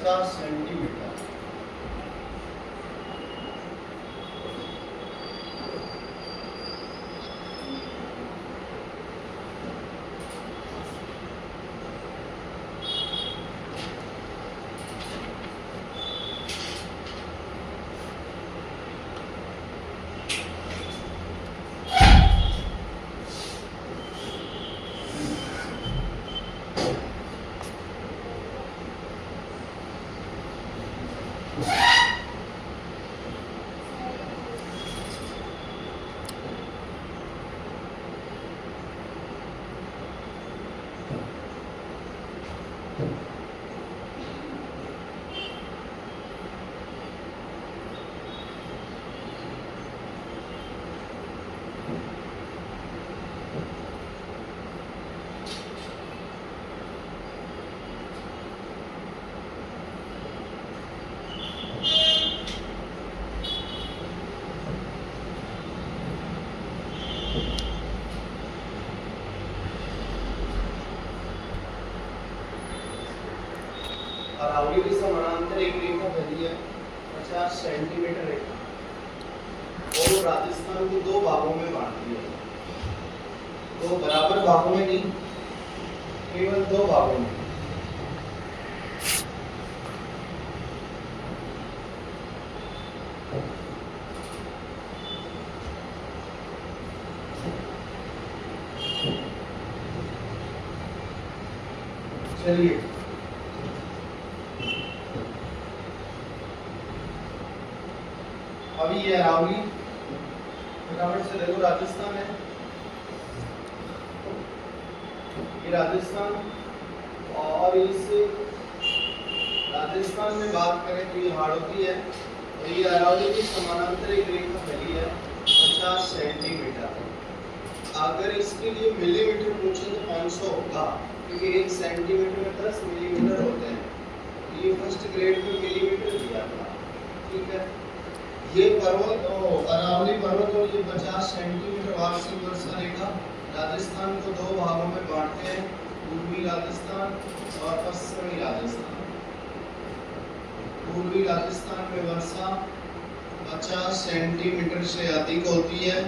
50 centimetre. Aravalli के समानांतर एक रेखा बनी है 50 सेंटीमीटर रेखा, और राजस्थान को दो भागों में बांटती है। दो बराबर भागों में नहीं, केवल दो भागों में। चलिए अभी ये अरावली फटाफट से देखो, राजस्थान है, ये राजस्थान, और इस राजस्थान में बात करें तो ये हाड़ौती है, और ये अरावली की समानांतर एक रेखा फैली है 50 सेंटीमीटर। अगर इसके लिए मिलीमीटर पूछे तो 500 होगा, क्योंकि 1 सेंटीमीटर में 10 मिलीमीटर होते हैं। ये फर्स्ट ग्रेड में मिलीमीटर दिया था, ठीक है। ये पर्वत अरावली पर्वत और ये 50 सेंटीमीटर वार्षिक वर्षा रेखा राजस्थान को दो भागों में बांटते हैं, पूर्वी राजस्थान और पश्चिमी राजस्थान। पूर्वी राजस्थान में वर्षा 50 सेंटीमीटर से अधिक होती है,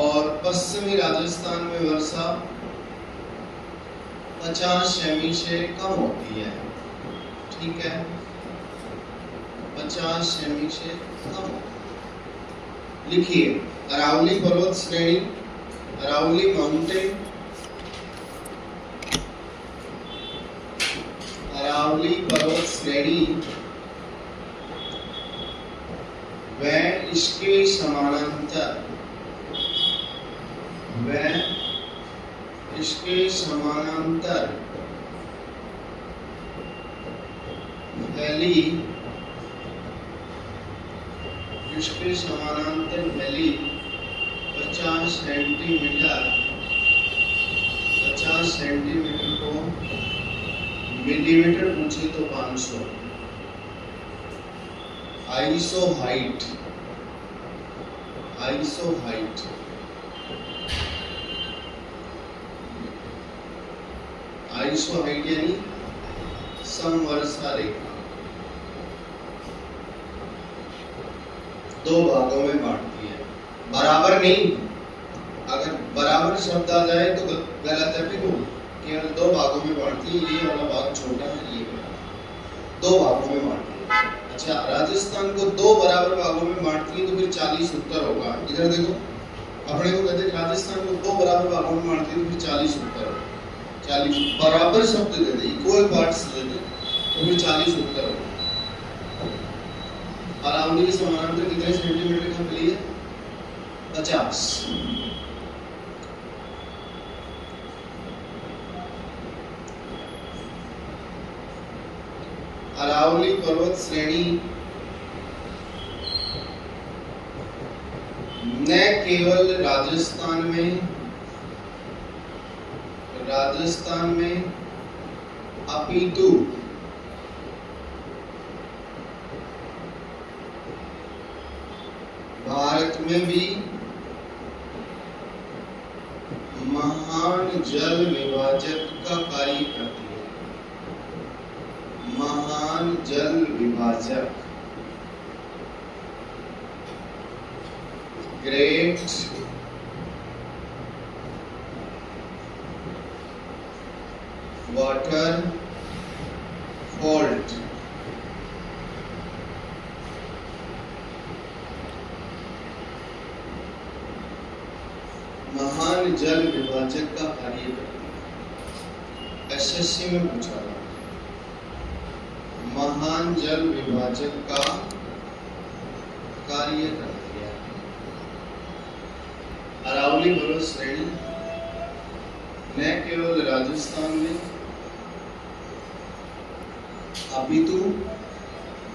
और पश्चिमी राजस्थान में वर्षा 50 सेमी से कम होती है, ठीक है, 50 सेमी से कम। लिखिए अरावली पर्वत श्रेणी, अरावली माउंटेन, अरावली पर्वत श्रेणी व इसके समानांतर, व इसके समानांतर फैली, इसके समानांतर फैली 50 सेंटीमीटर, 50 सेंटीमीटर को मिलीमीटर पूछे तो 500। Iso height, iso height, iso height यानी समवर्षा रेखा दो भागों में बांटती है, बराबर नहीं। अगर बराबर शब्द आ जाए तो गलत है, देखो केवल दो भागों में बांटती है। ये वाला भाग छोटा है, ये बड़ा, दो भागों में बांटती है। अच्छा, राजस्थान को दो बराबर भागों में बांटती है तो फिर 40 उत्तर होगा। इधर देखो, अपने को कहते हैं राजस्थान को दो बराबर भागों में बांटती है तो फिर 40 उत्तर होगा। 40 बराबर शब्द दे दे, इक्वल पार्ट्स दे दे तो फिर 40 उत्तर होगा। अरावली के समानांतर कितने सेंटीमीटर का फैली है? 50। अरावली पर्वत श्रेणी न केवल राजस्थान में अपितु भारत में भी महान जल विभाजक का कार्य करती है। जल विभाजक, ग्रेट वाटर फॉल्ट, महान जल विभाजक का कार्य करती है। एसएससी में पूछा था, महान जल विभाजक का कार्य करती है। अरावली पर्वत श्रेणी न केवल राजस्थान में अपितु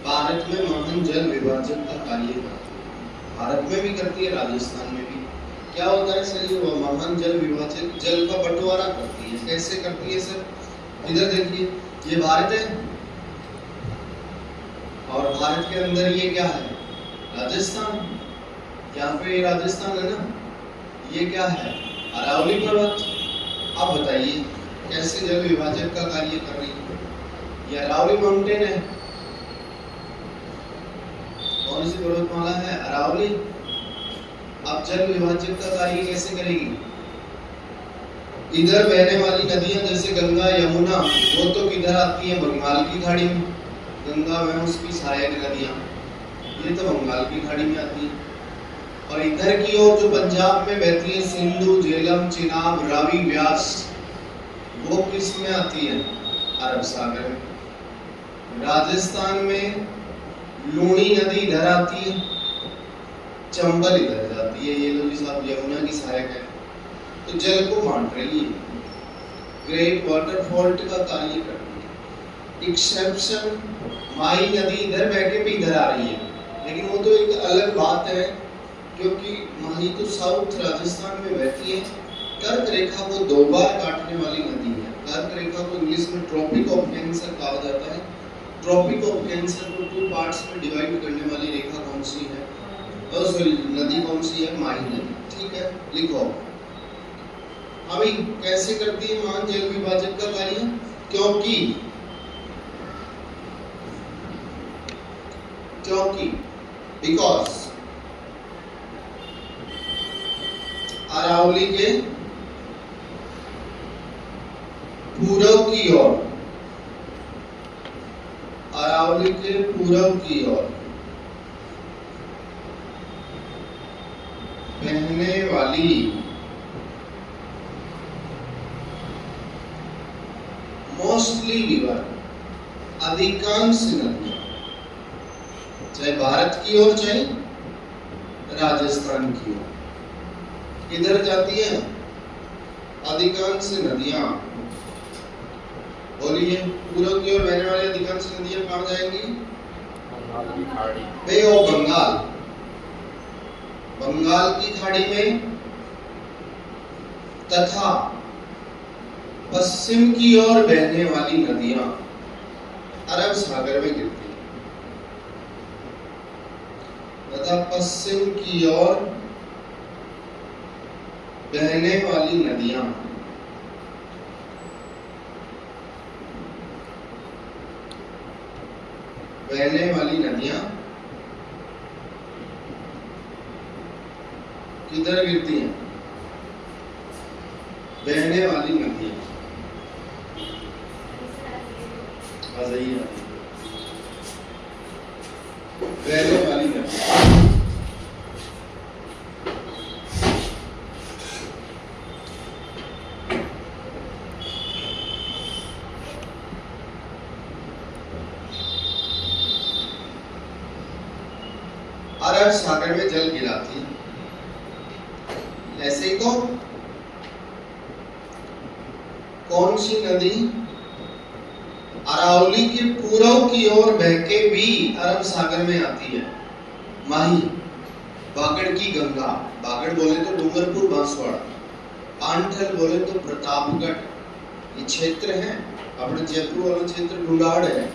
भारत में महान जल विभाजक का कार्य करती है। भारत में भी करती है, राजस्थान में भी। क्या होता है सर? ये महान जल विभाजक जल का बंटवारा करती है। कैसे करती है सर? इधर देखिए, ये भारत है और भारत के अंदर ये क्या है? राजस्थान। यहाँ पे राजस्थान है ना, ये क्या है? अरावली पर्वत। अब बताइए कैसे जल विभाजक का कार्य कर रही है? ये अरावली माउंटेन है। कौन सी पर्वतमाला है? अरावली। अब जल विभाजक का कार्य कैसे करेगी? इधर बहने वाली नदियां जैसे गंगा यमुना, वो तो किधर आती है? बंगाल की खाड़ी में। गंगा में उसकी सहायक नदियां, ये तो बंगाल की खाड़ी में आती है। और इधर की ओर जो पंजाब में बहती है, सिंधु, झेलम, चिनाब, रावी, व्यास, वो किस में आती है? अरब सागर में। राजस्थान में लूणी नदी इधर आती है, चंबल इधर जाती है। ये लो जी साहब, यमुना की सहायक है, तो जल को बांट रही है। ग्रेट वाटर फॉल्ट का कार्य करती है। एक्सेप्शन, माही नदी इधर बह के भी इधर आ रही है, लेकिन वो तो एक अलग बात है, क्योंकि माही तो साउथ राजस्थान में बहती है। कर्क रेखा को दो बार काटने वाली नदी है। कर्क रेखा को इंग्लिश में ट्रॉपिक ऑफ कैंसर कहा जाता है। ट्रॉपिक ऑफ कैंसर को 2 पार्ट्स में डिवाइड करने वाली रेखा कौन सी है? सॉरी, नदी कौन सी है? माही नदी। ठीक है, लिखो। अभी कैसे करती है महान जल विभाजक का कार्य? क्योंकि बिकॉज अरावली के पूर्व की ओर, अरावली के पूर्व की ओर बहने वाली मोस्टली रिवर, अधिकांश नदियां, चाहे भारत की ओर चाहे राजस्थान की ओर, किधर जाती है? अधिकांश नदियां। बोलिए, पूर्व की ओर बहने वाली अधिकांश नदियां कहां जाएंगी? बंगाल की खाड़ी, बे ऑफ बंगाल, बंगाल की खाड़ी में, तथा पश्चिम की ओर बहने वाली नदियां अरब सागर में गिरती हैं। तथा पश्चिम की ओर बहने वाली नदियां किधर गिरती हैं? बहने वाली नदियां। आ जाइए, बहने वाली नदियां। अरब सागर में जल गिराती है। ऐसे ही तो कौन सी नदी अरावली के पूर्व की ओर बह के भी अरब सागर में आती है? माही। बागड़ की गंगा, बागड़ बोले तो डूंगरपुर बांसवाड़ा, पांठल बोले तो प्रतापगढ़, ये क्षेत्र है। अपने जयपुर वाला क्षेत्र ढूंढाड़ है,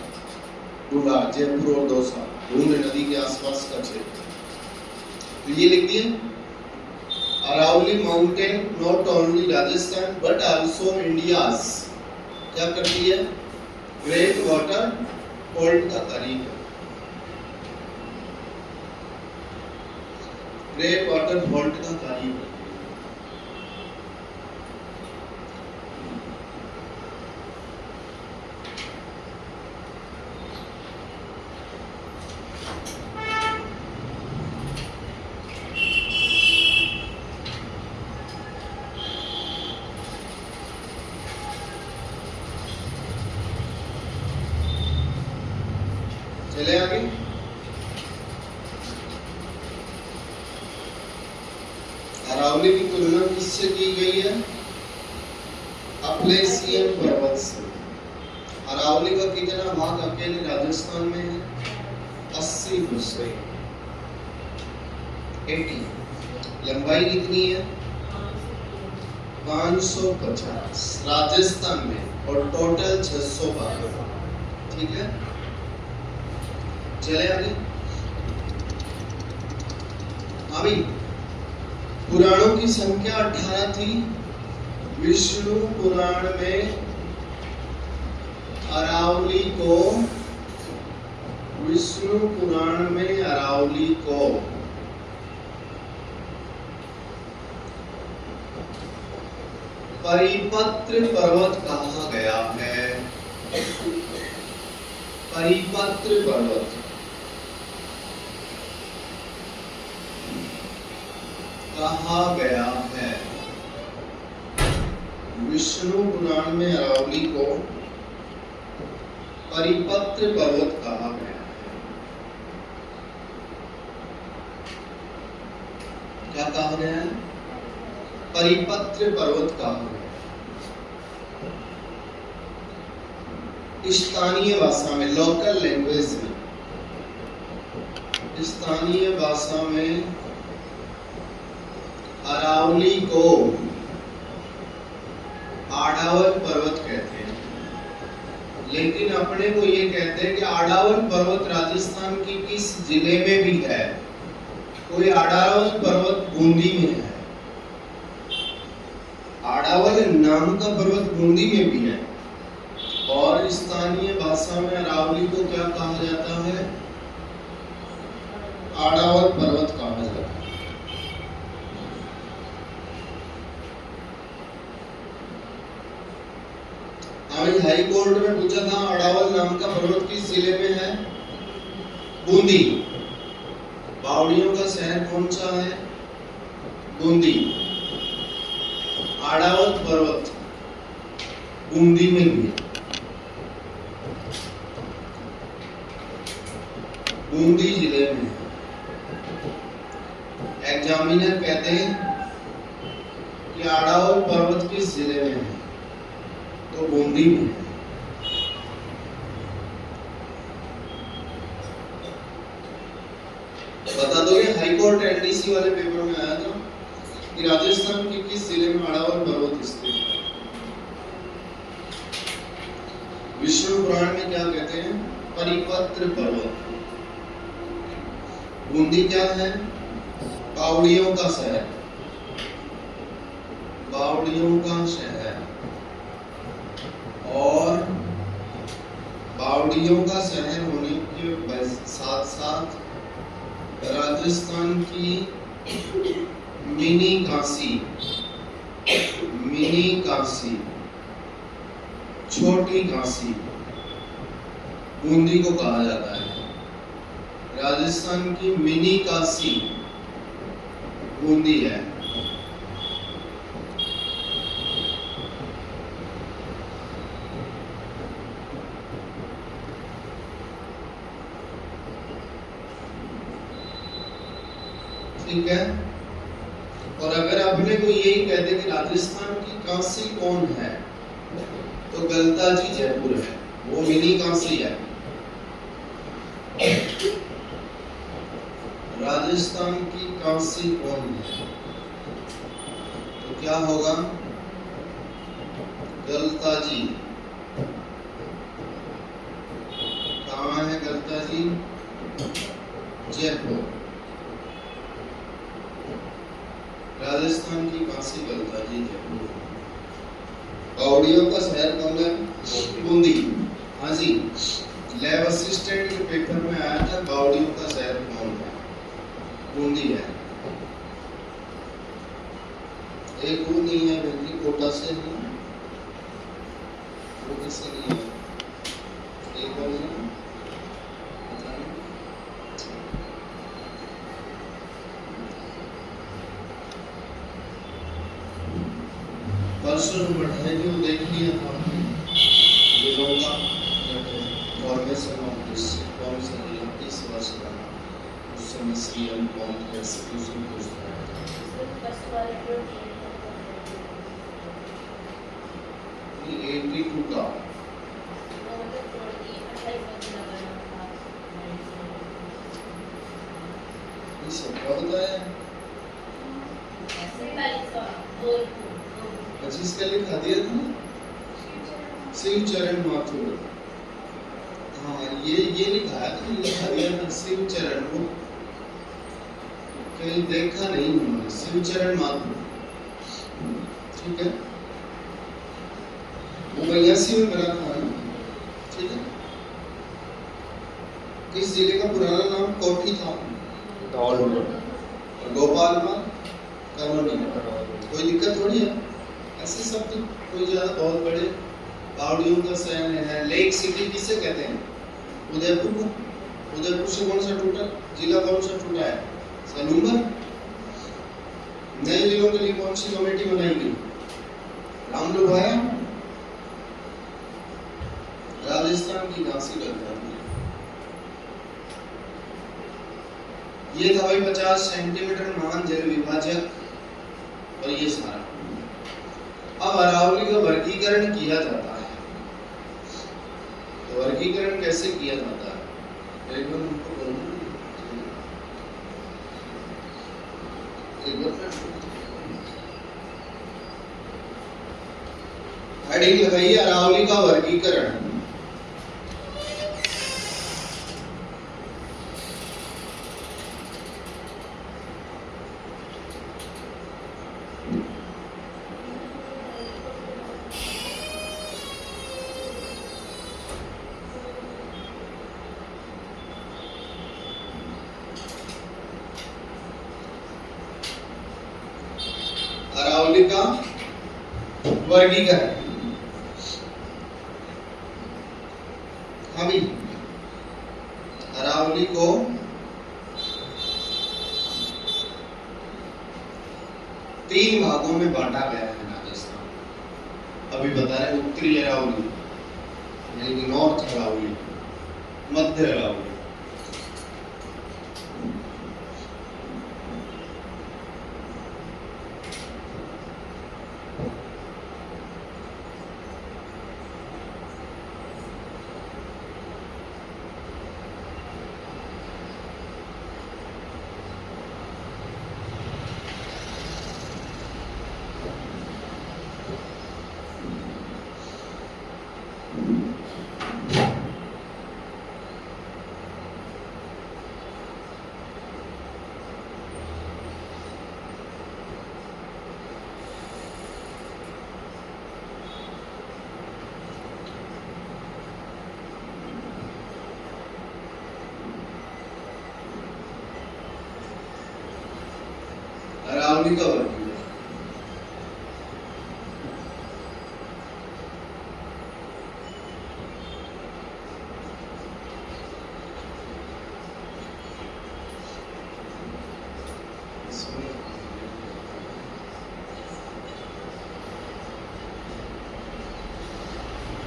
ढूंढाड़, जयपुर और दौसा, ढूंढ नदी के आसपास का क्षेत्र। तो ये लिख दिए, Aravali mountain not only Rajasthan but also India's क्या करती है? ग्रेट वाटर फॉल्ट का करीब है, ग्रेट वाटर फॉल्ट का करीब है। चले आगे। अरावली की तुलना किससे की गई है? अपलेसियन पर्वत से। अरावली का कितना भाग अकेले राजस्थान में है? 80%। 80। लंबाई कितनी है? 550 राजस्थान में, और टोटल 600 भाग। ठीक है, चले आगे। अभी पुराणों की संख्या 18 थी। विष्णु पुराण में अरावली को, विष्णु पुराण में अरावली को परिपत्र पर्वत कहा गया है। परिपत्र पर्वत कहा गया है। विष्णु पुराण में अरावली को परिपत्र पर्वत कहा गया है। क्या कहा गया है? परिपत्र पर्वत कहा गया। स्थानीय भाषा में, लोकल लैंग्वेज में, स्थानीय भाषा में अरावली को आडावल पर्वत कहते हैं, लेकिन अपने को ये कहते हैं कि आडावल पर्वत राजस्थान की किस जिले में भी है? कोई आडावल पर्वत बूंदी में है। आडावल नाम का पर्वत बूंदी में भी है। और स्थानीय भाषा में अरावली को क्या कहा जाता है? आडावल पर्वत कहा जाता है। हाई कोर्ट में पूछा था अडावल नाम का पर्वत किस जिले में है? बूंदी। बावड़ियों का शहर कौन सा है? बूंदी। अडावल पर्वत बूंदी में भी, बूंदी जिले में। एग्जामिनर कहते हैं कि अडावल पर्वत किस जिले में है? तो बूंदी में। बता दोगे? हाईकोर्ट एनडीसी वाले पेपर में आया था कि राजस्थान के किस जिले में अडावल पर्वत स्थित है? विष्णु पुराण में क्या कहते हैं? परिपत्र पर्वत। बूंदी क्या है? बावड़ियों का शहर। बावड़ियों का शहर। और बावड़ियों का शहर होने के साथ साथ राजस्थान की मिनी काशी, मिनी काशी, छोटी काशी बूंदी को कहा जाता है। राजस्थान की मिनी काशी बूंदी है। ठीक है। और अगर अपने को यही कहते कि राजस्थान की काशी कौन है, तो गलता जी जयपुर है, वो मिनी काशी है। राजस्थान की काशी कौन है, तो क्या होगा? गलता जी। कहाँ है गलता जी? जयपुर। राजस्थान की काशी गलता जी जयपुर। बावड़ियों का शहर कौन है? बूंदी। हाँ जी, लैब असिस्टेंट के पेपर में आया था बावड़ियों का शहर कौन है? बूंदी है। एक वो नहीं है बल्कि कोटा से नहीं, कोटा से नहीं है, एक और है परसों बढ़ाई जो देख लिया था जिलों का फॉर्मेशन ऑफ डिस्ट्रिक्ट कौन सा जिला किस वर्ष का, उस समय सीएम कौन थे, एग्जीक्यूशन पूछता है। ये 82 का ये सबका बताया 25 का लिखा दिया था शिव चरण माथुर। हाँ ये लिखा है तो लिखा दिया था शिव चरण, वो कहीं देखा नहीं उन्होंने, शिव चरण माथुर। ठीक है, वो बयासी में बना था ना। ठीक है, किस जिले का पुराना नाम कोठी था? गोपालपुर कॉलोनी। कोई दिक्कत थोड़ी है, ऐसे सब तो कोई ज्यादा बहुत बड़े बावड़ियों का शहर है। लेक सिटी किसे कहते हैं? उदयपुर को। उदयपुर से कौन सा टूटा जिला, कौन सा टूटा है? सलूंबर। नए जिलों के लिए कौन सी कमेटी बनाई गई? रामलुभाया। राजस्थान की झांसी लगता है। ये था भाई 50 सेंटीमीटर महान जल विभाजक, और ये सारा। अब अरावली का वर्गीकरण किया जाता है, तो वर्गीकरण कैसे किया जाता है? एक बार हमको हेडिंग लगाइए अरावली का वर्गीकरण। अरावली का वर्गीकरण। अभी अरावली को तीन भागों में बांटा गया है राजस्थान। अभी बता रहे उत्तरी अरावली यानी कि नॉर्थ अरावली, मध्य अरावली। अरावली का वर्गीकरण।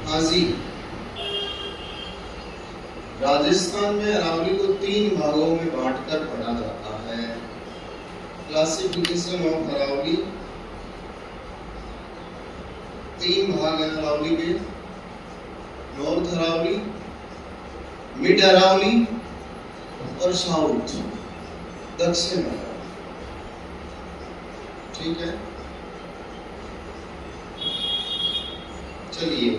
हाजी राजस्थान में अरावली को तीन भागों में बांटकर पढ़ा जाता है। क्लासिफिकेशन ऑफ अरावली, तीन भाग हैं अरावली के, नॉर्थ अरावली, मिड अरावली और साउथ दक्षिण अरावली। ठीक है, चलिए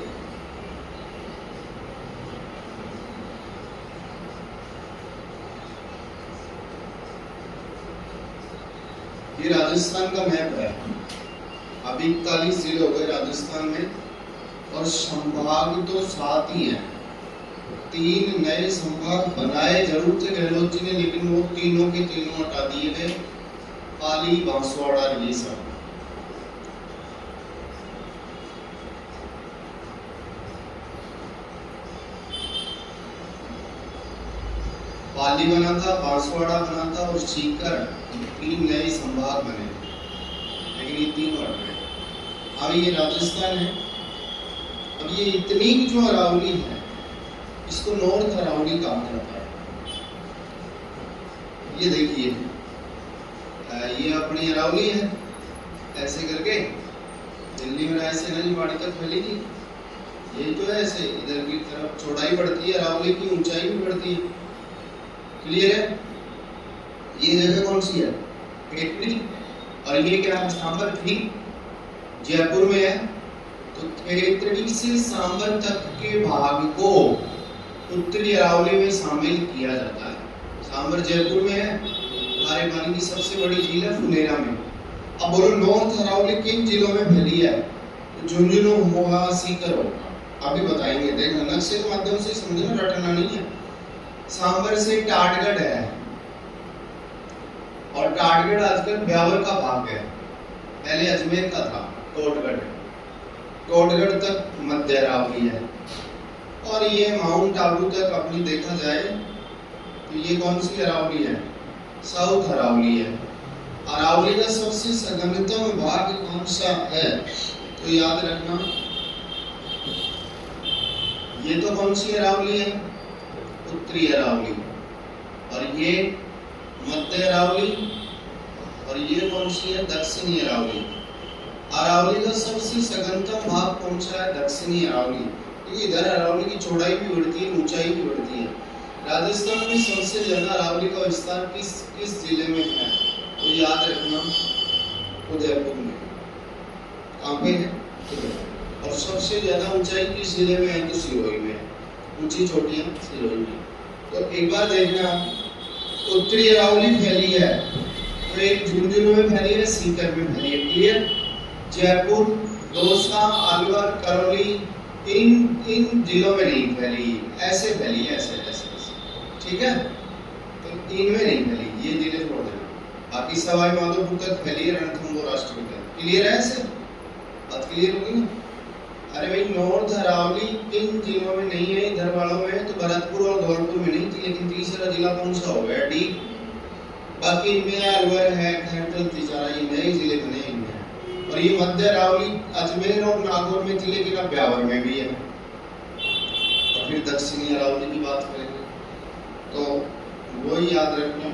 ये राजस्थान का मैप है। अभी 41 जिले हो गए राजस्थान में, और संभाग तो 7 ही हैं। तीन नए संभाग बनाए जरूर थे गहलोत जी ने, लेकिन वो तीनों के तीनों हटा दिए गए, पाली, बांसवाड़ा, ये सब। पाली बना था, बांसवाड़ा बना था और सीकर, तीन नए संभाग बने, लेकिन ये तीनों हट गए। अब ये राजस्थान है। अब ये इतनी जो अरावली है, इसको नॉर्थ अरावली कहा जाता है। ये देखिए, ये अपनी अरावली है, ऐसे करके दिल्ली में ऐसे नजवाड़ी तक फैली थी। ये तो है ऐसे, इधर की तरफ चौड़ाई बढ़ती है, अरावली की ऊंचाई भी बढ़ती है। क्लियर है? ये जगह कौन सी है? खेतड़ी। और ये क्या है? सांबर थी, जयपुर में है। तो खेतड़ी से सांबर तक के भाग को उत्तरी अरावली में शामिल किया जाता है। सांबर जयपुर में है, खारे पानी की सबसे बड़ी झील है फुलेरा में। अब बोलो नॉर्थ अरावली किन जिलों में फैली है? तो झुंझुनू हुआ, सीकर होगा, अभी बताएंगे। देखना नक्शे के माध्यम से समझना, रटना नहीं है। सांबर से टाटगढ़ है, और टाटगढ़ आजकल ब्यावर का भाग है, पहले अजमेर का था। टोटगढ़ तक मध्य अरावली है। और ये माउंट आबू तक अपनी देखा जाए तो ये कौन सी अरावली है? साउथ अरावली है। अरावली का सबसे सघनतम भाग कौन सा है? तो याद रखना, ये तो कौन सी अरावली है? उत्तरी अरावली। और ये मध्य अरावली, और ये कौन सी है? दक्षिणी अरावली। अरावली का सबसे सघनतम भाग कौन सा है? दक्षिणी अरावली। क्योंकि इधर अरावली की चौड़ाई भी बढ़ती है, ऊंचाई भी बढ़ती है। राजस्थान में सबसे ज्यादा अरावली का विस्तार किस जिले में है? तो याद रखना, उदयपुर में। कहाँ पे है? और सबसे ज्यादा ऊंचाई किस जिले में है? तो सिरोही में। ऊंची चोटियां सिरोही में। तो एक बार देखना, उत्तरी अरावली फैली है, तो एक झुंझुनू में फैली है, सीकर में फैली है। क्लियर? जयपुर, दौसा, अलवर, करौली, इन जिलों में नहीं फैली, ऐसे फैली है, ऐसे। ठीक है? तो इनमें नहीं फैली, ये जिले छोड़ देना। बाकी सवाई माधोपुर तक फैली है, रणथंभौर राष्ट्रीय उद्यान। क्लियर है? ऐसे बात क्लियर होगी ना? अरे भाई, नॉर्थ अरावली किन जिलों में नहीं है? इधर वालों में तो भरतपुर और धौलपुर में नहीं थी, लेकिन तीसरा जिला कौन सा हो गया? डी। बाकी इनमें अलवर है, खैरथल, तिजारा, ये नए जिले बने इनमें। और ये मध्य अरावली अजमेर और नागौर में थी, लेकिन अब ब्यावर में भी है। और फिर दक्षिणी अरावली की बात करेंगे तो वही याद रखना,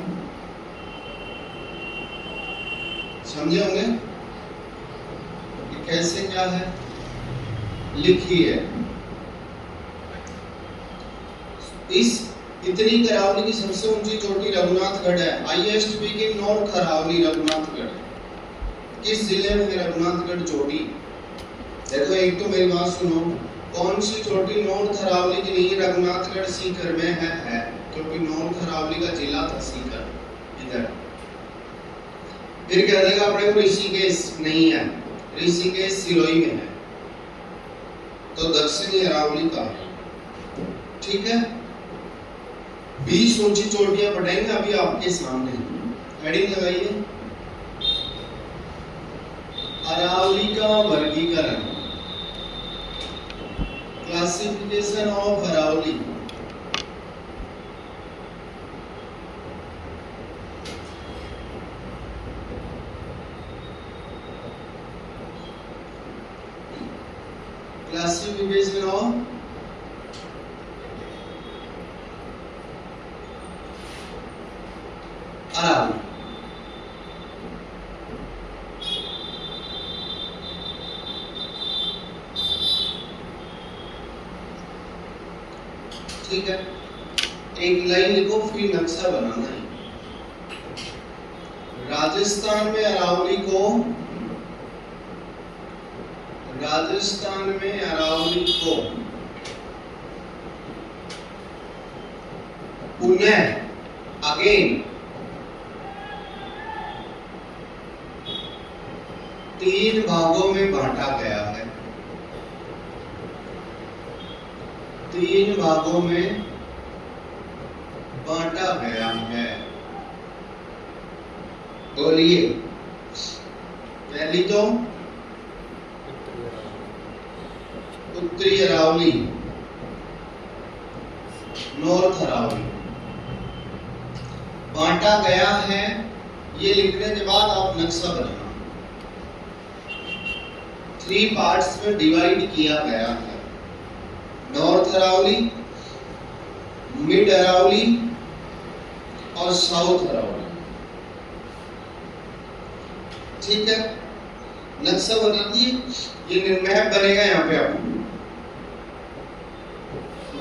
समझे होंगे कि कैसे क्या है लिखी है। इस इतनी अरावली की सबसे ऊंची चोटी रघुनाथगढ़ है। Highest peak in north Aravali Raghunathgarh. किस जिले में है रघुनाथगढ़ चोटी? देखो, एक तो मेरी बात सुनो, कौन सी चोटी नॉर्थ अरावली की नहीं है? रघुनाथगढ़ सीकर में है, क्योंकि नॉर्थ अरावली का जिला था सीकर इधर। फिर कह देगा अपने को ऋषिकेश नहीं है, ऋषिकेश सिरोही में है, तो दक्षिणी अरावली का है। ठीक है? 20 ऊंची चोटियां पढ़ेंगे अभी आपके सामने। हेडिंग लगाइए, अरावली का वर्गीकरण, classification of Aravali. Classification of Aravali. ठीक है? एक लाइन लिखो, फिर नक्शा बनाना है। राजस्थान में अरावली को पुनः अगेन 3 भागों में बांटा गया है। 3 भागों में बांटा गया है। बोलिए, पहली तो उत्तरी अरावली, नॉर्थ अरावली बांटा गया है। ये लिखने के बाद आप नक्शा बनाना। 3 पार्ट्स में डिवाइड किया गया है, नॉर्थ अरावली, मिड अरावली और साउथ अरावली। ठीक है, नक्शा बना दिए। ये मैप बनेगा यहाँ पे। आप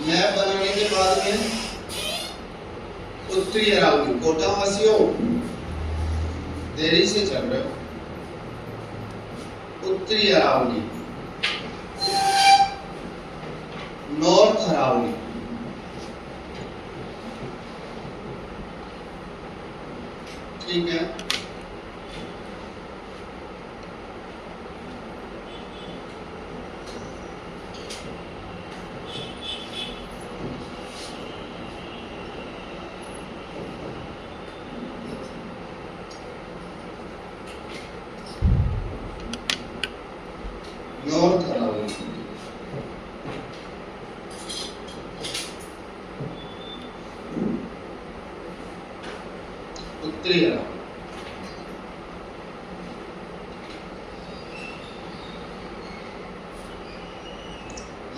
मैप बनाने के बाद में उत्तरी अरावली, कोटा वासियों देरी से चल रहे हो, उत्तरी अरावली, नॉर्थ अरावली, ठीक है। नॉर्थ अरावली, उत्तरी अरावली।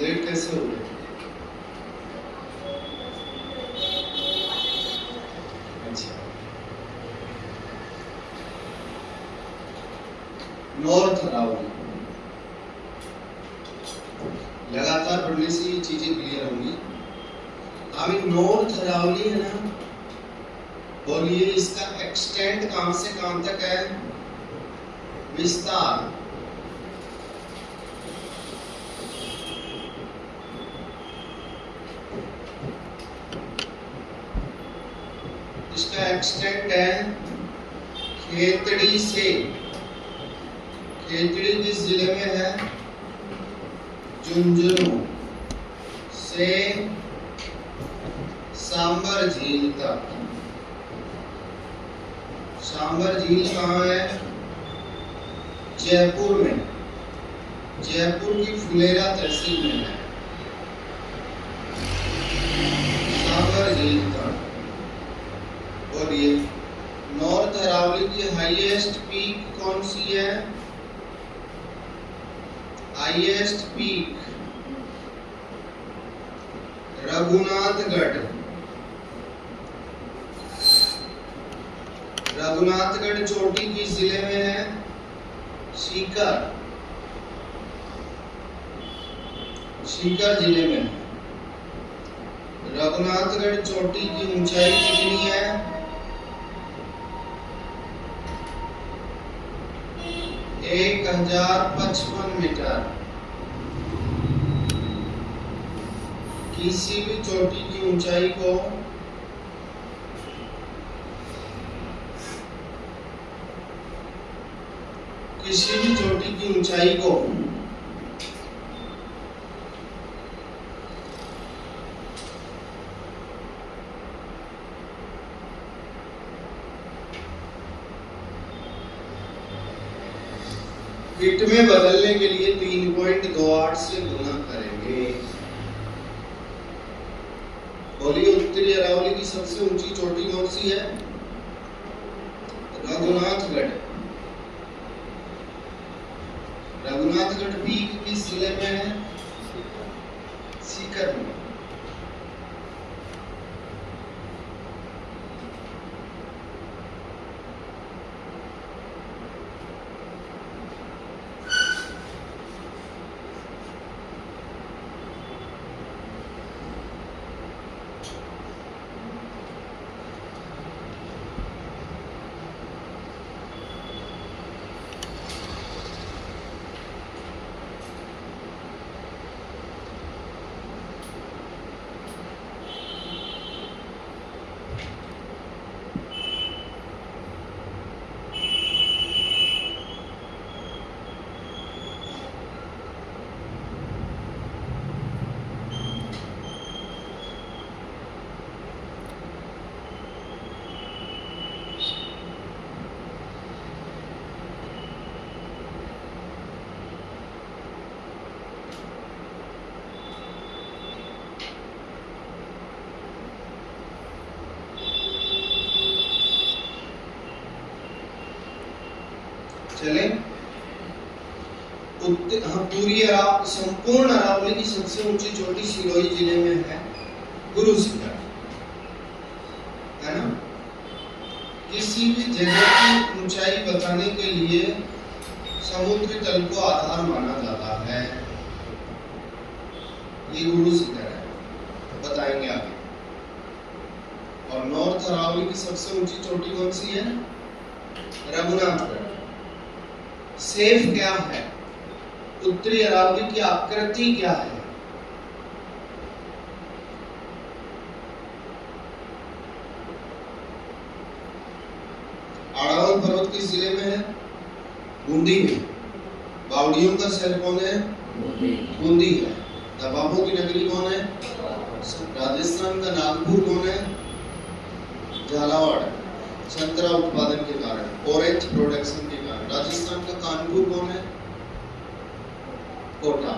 लेट कैसे हो गए? अच्छा, नॉर्थ अरावली लगातार पढ़ने से ये चीजें क्लियर होंगी। अभी नॉर्थ अरावली है ना, बोलिए इसका एक्सटेंड कहां से कहां तक है? विस्तार। इसका एक्सटेंड है खेतड़ी से, खेतड़ी किस जिले में है? झुंझुनू से सांबर झील तक। सांबर झील कहाँ है? जयपुर में, जयपुर की फुलेरा तहसील में है सांबर झील तक। बोलिए, नॉर्थ अरावली की हाईएस्ट पीक कौन सी है? Highest peak Raghunathgarh. रघुनाथगढ़ चोटी किस जिले में है? सीकर, सीकर जिले में। रघुनाथगढ़ चोटी की ऊंचाई कितनी है? 1055 मीटर। किसी भी चोटी की ऊंचाई को फीट में बदलने के लिए 3.28 से गुना करेंगे। बोलिए, उत्तरी अरावली की सबसे ऊंची चोटी कौन सी है? रघुनाथगढ़। रघुनाथगढ़ पीक किस जिले में है? सीकर में। चले पूरी संपूर्ण अरावली की सबसे ऊंची चोटी सिरोही जिले में है, गुरु शिखर, है ना। किसी भी जगह की ऊंचाई बताने के लिए समुद्री तल को आधार माना जाता है। ये गुरु शिखर है, बताएंगे आगे। और नॉर्थ अरावली की सबसे ऊंची चोटी कौन सी है? रघुनाथगढ़। सेफ क्या है? उत्तरी अरावली की आकृति क्या है? अरावल पर्वत किस जिले में है? बूंदी में। बावड़ियों का शहर कौन है? बूंदी है। नवाबों की नगरी कौन है? राजस्थान का नागपुर कौन है? झालावाड़। संतरा उत्पादन के कारण, ऑरेंज प्रोडक्शन के कारण। राजस्थान का कानपुर कौन है? कोटा।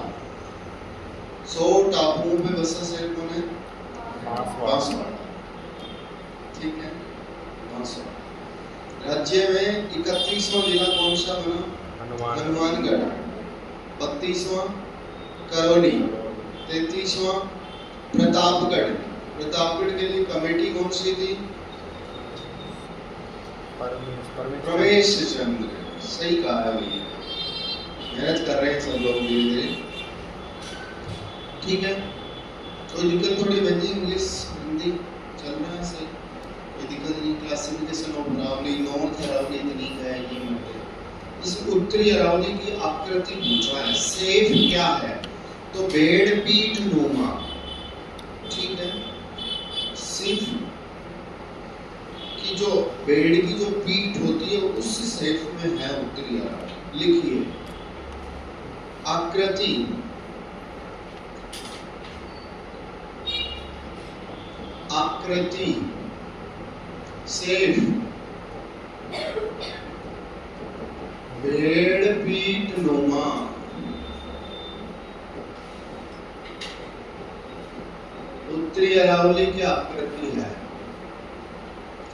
100 टापुओं पे बसा शहर कौन है? बांसवाड़ा। ठीक है, बांसवाड़ा। राज्य में 31वां जिला कौन सा बना? हनुमानगढ़। 32वां करौली। 33वां प्रतापगढ़। प्रतापगढ़ के लिए कमेटी कौन सी थी? परमेश चंद्र। सही कहा है भैया, मेहनत कर रहे हैं सब लोग धीरे धीरे। ठीक है, कोई दिक्कत थोड़ी बन जी, इंग्लिश हिंदी चल रहा है सही, कोई दिक्कत नहीं। Classification of Aravali, north Aravali इतनी है ये मतलब। इस उत्तरी अरावली की आकृति पूछा है, सेफ क्या है? तो बेड़ पीठ नुमा। ठीक है, सिर्फ की जो बेड़ की जो पीठ होती है उस शेप में है उत्तरी अरावली। लिखिए आकृति, आकृति शेप, बेड़ पीठ नुमा। उत्तरी अरावली की आकृति है,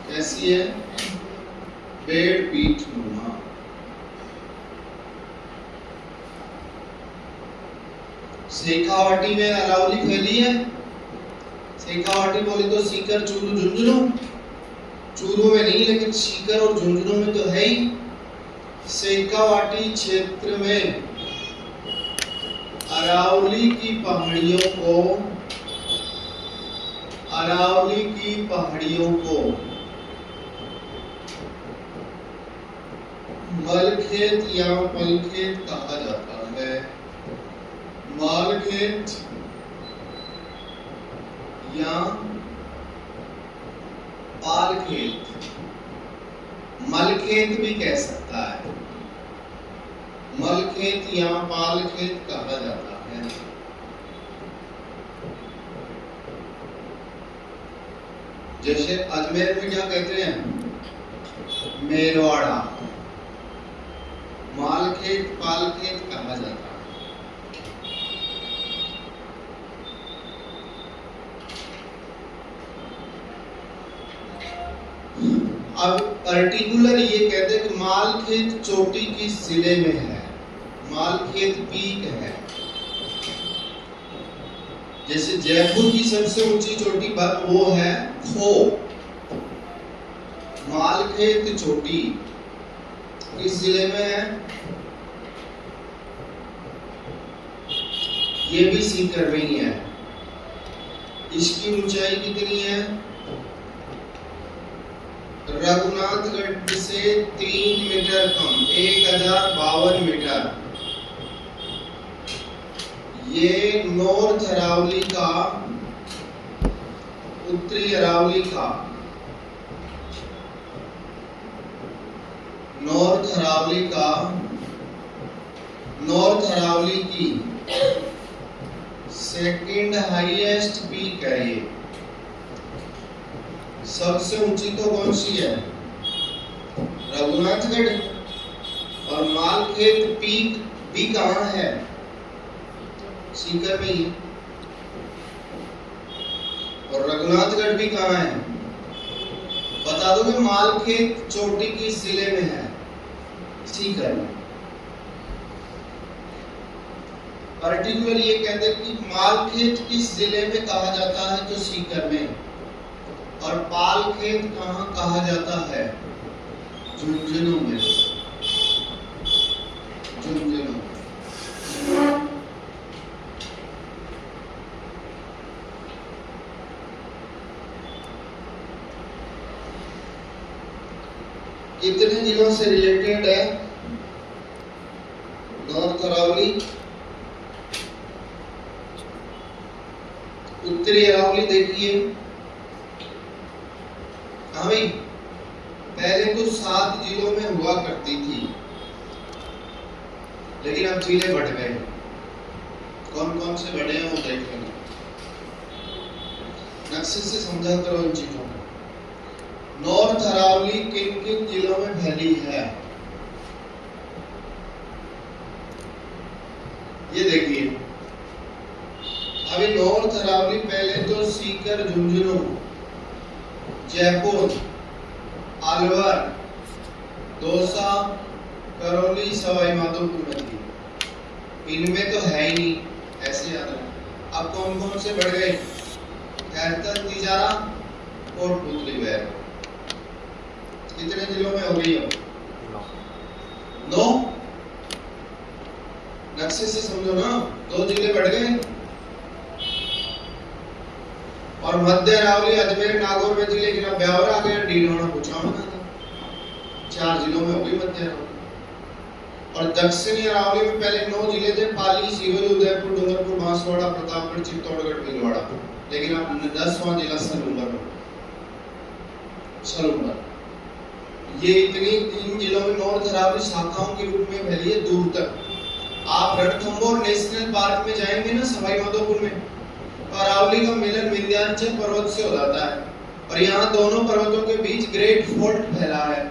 कैसी है? बेड़ पीठ नुमा। शेखावाटी में अरावली फैली है। शेखावाटी बोले तो सीकर, चूरू, झुंझुनू। चूरू में नहीं, लेकिन सीकर और झुंझुनू में तो है ही। शेखावाटी क्षेत्र में अरावली की पहाड़ियों को, अरावली की पहाड़ियों को मलखेत या पलखेत कहा जाता है। मालखेत या पालखेत, मलखेत भी कह सकता है, मलखेत या पालखेत कहा जाता है। जैसे अजमेर में क्या कहते हैं? मेरवाड़ा। मालखेत पालखेत कहा जाता है। अब पर्टिकुलर ये कहते हैं कि मालखेत चोटी किस जिले में है? मालखेत पीक है। जैसे जयपुर की सबसे ऊंची चोटी वो है खो। मालखेत चोटी किस जिले में है? ये भी सीकर में ही है। इसकी ऊंचाई कितनी है? रघुनाथगढ़ से 3 मीटर कम, 1052 मीटर। ये नॉर्थ अरावली का, उत्तरी अरावली का, नॉर्थ अरावली का, नॉर्थ अरावली की सेकंड हाईएस्ट पीक है। ये सबसे ऊंची तो कौन सी है? रघुनाथगढ़। और मालखेत पीक भी कहाँ है? सीकर में ही। और रघुनाथगढ़ भी कहाँ है? बता दो कि मालखेत चोटी किस जिले में है? सीकर में। पर्टिकुलर ये कहते हैं कि मालखेत किस जिले में कहा जाता है, तो सीकर में, और पालखेत कहाँ कहा जाता है, झुंझुनू में। झुंझुनू कितने जिलों से रिलेटेड है, नॉर्थ अरावली, उत्तरी अरावली। देखिए हाँ भाई, पहले तो 7 जिलों में हुआ करती थी, लेकिन अब जिले बढ़ गए। कौन कौन से बढ़े हैं वो देख लेंगे, नक्शे से समझा करो इन चीजों को। नॉर्थ अरावली किन किन जिलों में फैली है, ये देखिए। अभी नॉर्थ अरावली पहले तो सीकर, झुंझुनू, जयपुर, अलवर, दौसा, करौली, सवाई माधोपुर में थी। इनमें तो है ही नहीं, ऐसे याद रखना। अब कौन कौन से बढ़ गए, खैरतल, तिजारा, कोटपुतली, बैर। कितने जिलों में हो गई अब, 9। नक्शे से समझो ना, 2 जिले बढ़ गए। और मध्य अरावली, अजमेर, नागौर में जिले गिना, ब्यावर आ गया, डीडवाना, कुचामन आ गया। 4 जिलों में हो गई मध्य अरावली। और दक्षिणी अरावली में पहले 9 जिले थे, पाली, सिरोही, उदयपुर, डूंगरपुर, बांसवाड़ा, प्रतापगढ़, चित्तौड़गढ़, भीलवाड़ा। लेकिन अब 10वां जिला सलूंबर। ये इतनी 3 जिलों में नॉर्थ अरावली शाखाओं के रूप में फैली है दूर तक। आप रणथंभौर नेशनल पार्क में जाएंगे ना, सवाई माधोपुर में, तो अरावली का मिलन विंध्याचल पर्वत से हो जाता है, और यहाँ दोनों पर्वतों के बीच ग्रेट फोर्ट फैला है।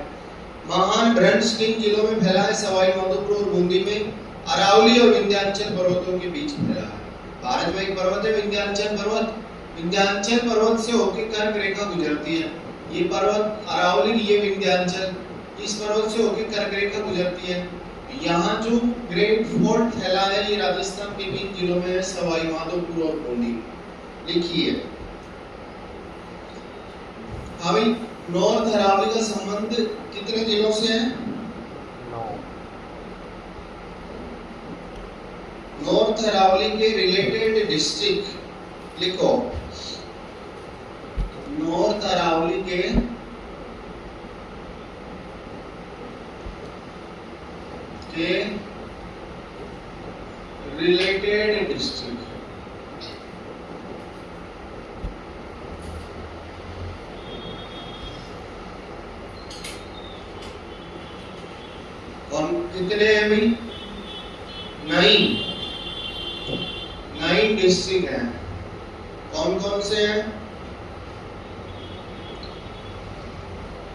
महान भ्रंश किन जिलों में फैला है, सवाई माधोपुर और बूंदी में, अरावली और विंध्याचल पर्वतों के बीच फैला है। भारत में एक पर्वत है विंध्याचल पर्वत, विंध्याचल पर्वत से होकर कर्क रेखा गुजरती है। ये पर्वत अरावली, ये विंध्याचल, इस पर्वत से होकर कर्क रेखा गुजरती है। यहाँ जो ग्रेट फोर्ट फैला है, ये राजस्थान के किन जिलों में है, सवाई माधोपुर और बूंदी। लिखिए अभी नॉर्थ अरावली का संबंध कितने जिलों से है, 9। नॉर्थ अरावली के रिलेटेड डिस्ट्रिक्ट लिखो, नॉर्थ अरावली के रिलेटेड डिस्ट्रिक्ट। कौन कितने हैं भाई, 9 डिस्ट्रिक्ट हैं। कौन कौन से हैं,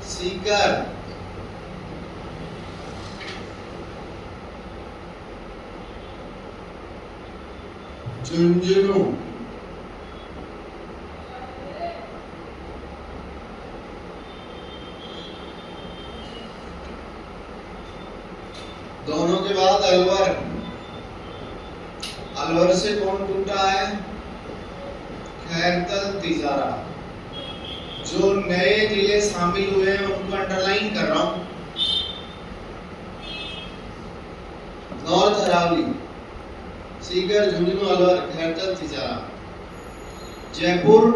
सीकर, झुंझुनू, दोनों के बाद अलवर। अलवर से कौन टूटा है, खैरतल, तिजारा। जो नए जिले शामिल हुए हैं उनको अंडरलाइन कर रहा हूं। नॉर्थ अरावली, सीकर, झुंझुनू, अलवर, खैरतल, तिजारा। जयपुर,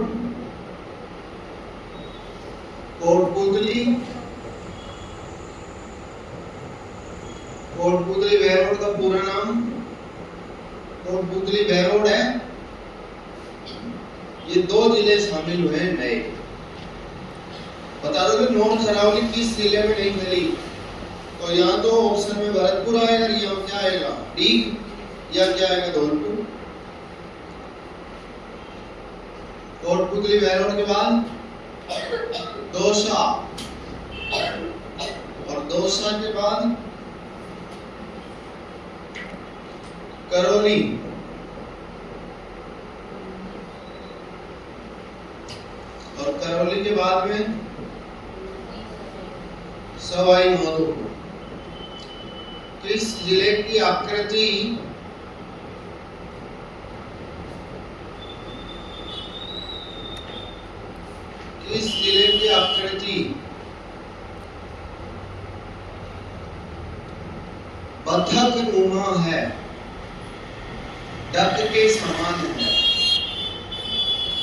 कोटपुतली, कोटपुतली बहरोड का पूरा नाम कोटपुतली बहरोड है। ये 2 जिले शामिल हुए हैं नए। बता दो कि नॉर्थ अरावली किस जिले में नहीं फैली, तो यहाँ तो ऑप्शन में भरतपुर आएगा, यहाँ क्या आएगा, डी, या क्या आएगा, धौलपुर। कोटपुतली बहरोड के बाद दौसा, और दौसा के बाद करौली, और करौली के बाद में सवाई माधोपुर। किस जिले की आकृति बतख नुमा है, डक के समान है?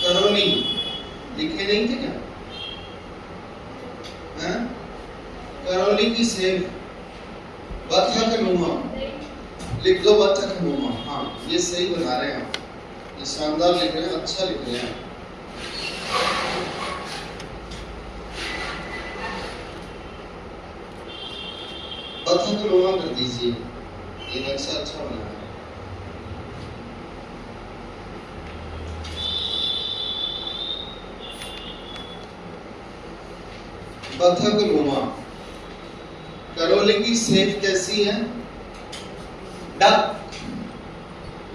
करौली लिखे नहीं थे क्या? करौली की सेब बतख नुमा, लिख दो बतख नुमा। हाँ, ये सही बना रहे हैं आप, ये शानदार लिख रहे हैं, अच्छा लिख रहे हैं। बतख नुमा कर दीजिए, ये नक्शा अच्छा बना है। बतख नुमा। करौली की सेब कैसी है? डक,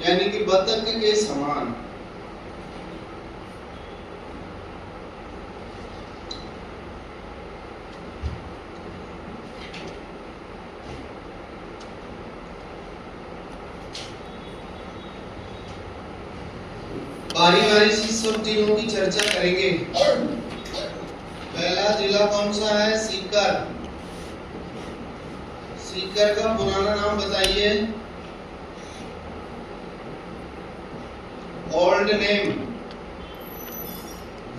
यानी कि बतख के समान। बारी बारी से सब जिलों की चर्चा करेंगे। पहला जिला कौन सा है? सीकर। सीकर का पुराना नाम बताइए। ओल्ड नेम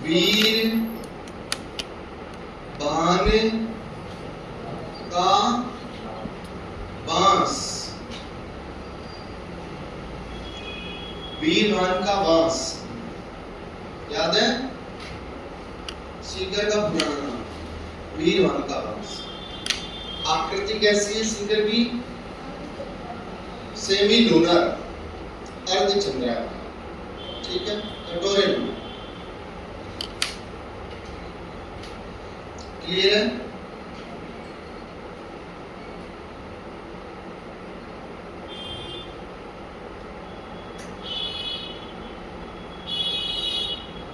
वीर भान का बांस। वीर भान का बांस याद है? सीकर का पुराना नाम वीर भान का बांस। आकृति कैसी है सीकर की? सेमी लूनर, अर्धचंद्राकार। ठीक है, कटोरे में। क्लियर है?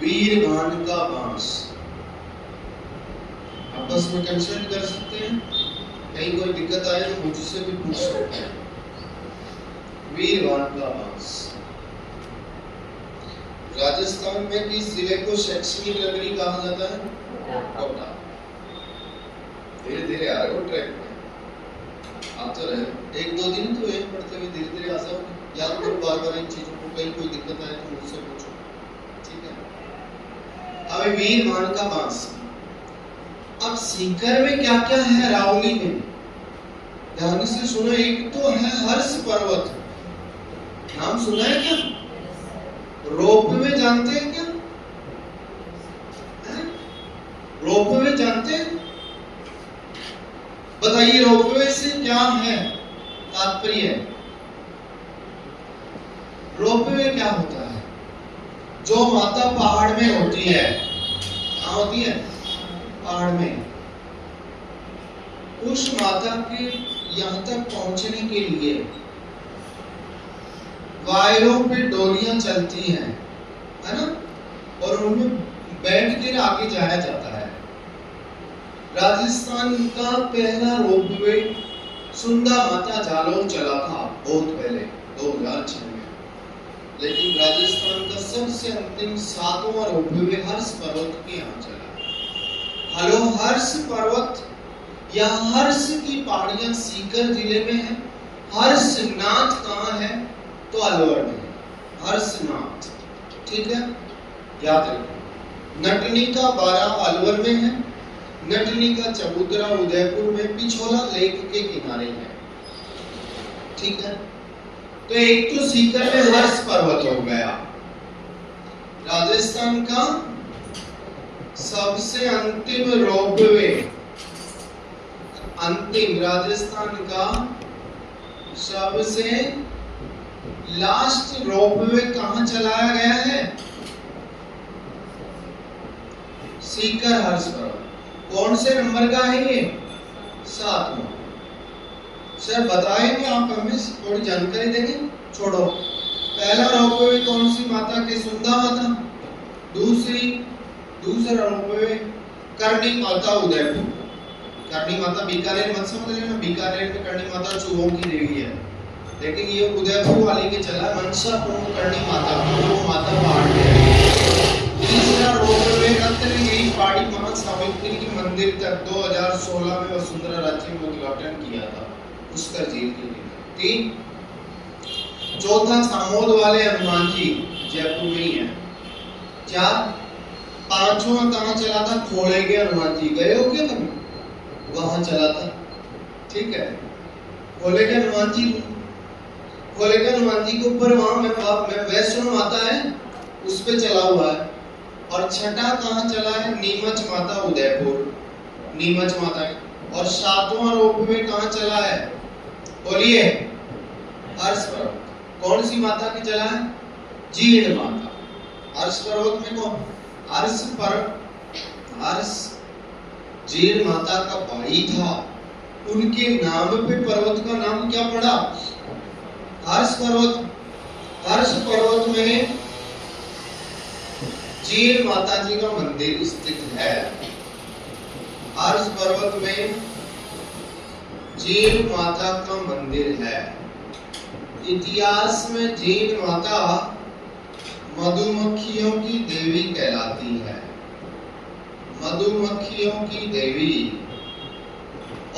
वीर भान का बांस। आपस में कंसल्ट कर सकते हैं, कहीं कोई दिक्कत आए तो मुझसे भी पूछ सकते हैं। वीर भान का बांस। राजस्थान में किस जिले को शैक्षणिक नगरी कहा जाता है? कोटा। धीरे धीरे आ रहे हो ट्रैक पे, आप तो रहे एक दो दिन तो एक पढ़ते हुए धीरे धीरे आ जाओ। याद करो बार बार इन चीजों को, कहीं कोई दिक्कत आए तो मुझसे पूछो। ठीक है, अब वीर भान का बांस। अब सीकर में क्या क्या है? रावली में ध्यान से सुनो। एक तो है हर्ष पर्वत, नाम सुना है क्या? रोपवे जानते हैं क्या? रोपवे जानते हैं? बताइए रोपवे से क्या है तात्पर्य? रोपवे क्या होता है? जो माता पहाड़ में होती है, कहाँ होती है? पहाड़ में। उस माता के यहाँ तक पहुंचने के लिए वायरों पे डोलियां चलती हैं, है ना? और उनमें बैठ कर आगे जाया जाता है। राजस्थान का पहला रोपवे सुंदा माता जालौन चला था बहुत पहले, 2006 में। लेकिन राजस्थान का सबसे अंतिम 7वां रोपवे हर्ष पर्वत के यहाँ चला। हेलो, हर्ष पर्वत या हर्ष की पहाड़ियां सीकर जिले में है। हर्षनाथ कहाँ है? तो अलवर में है, हर्षनाथ। ठीक है, याद रखो। नटनी का बारा अलवर में है, नटनी का चबूतरा उदयपुर में पिछोला लेक के किनारे है। ठीक है, तो एक तो सीकर में हर्ष पर्वत हो गया। राजस्थान का सबसे अंतिम रोपवे, अंतिम राजस्थान का सबसे लास्ट रोपवे कहां चलाया गया है? सीकर हर्ष पर्वत। कौन से नंबर का है ये? 7वां। सर बताएंगे आप हमें, थोड़ी जानकारी देंगे? छोड़ो, पहला रोपवे कौन सी माता के? सुंदा माता। दूसरा रोपवे करणी माता उदयपुर। करणी माता बीकानेर मत समझ लेना, बीकानेर में करणी माता चूहों की देवी है, लेकिन ये उदयपुर वाली के चला मनसा पूर्ण करणी माता वो माता पहाड़ पे है। तीसरा रोपवे रत्न यही पहाड़ी महासावित्री की मंदिर तक 2016 में वसुंधरा राज्य में उद्घाटन किया था पुष्कर झील के लिए। 3 चौथा सामोद वाले हनुमान जी जयपुर में ही है। 4 पांचवा कहाँ चला था? खोले के हनुमान जी गए हो क्या तुम? वहां चला था, ठीक है। खोले के हनुमान जी, खोले के हनुमान जी के ऊपर वहां में वैष्णो माता है उस पे चला हुआ है। और छठा कहाँ चला है? नीमच माता उदयपुर, नीमच माता है। और 7वां रोपवे कहाँ चला है? बोलिए। अर्श पर्वत। कौन सी माता की चला है? जीण माता। अर्श पर्वत में कौन? अर्श जीण माता का भाई था, उनके नाम पे पर्वत का नाम क्या पड़ा? अर्श पर्वत। अर्श पर्वत में जीण माता जी का मंदिर स्थित है। अर्श पर्वत में जीण माता का मंदिर है। इतिहास में जीण माता मधुमक्खियों की देवी कहलाती है, मधुमक्खियों की देवी।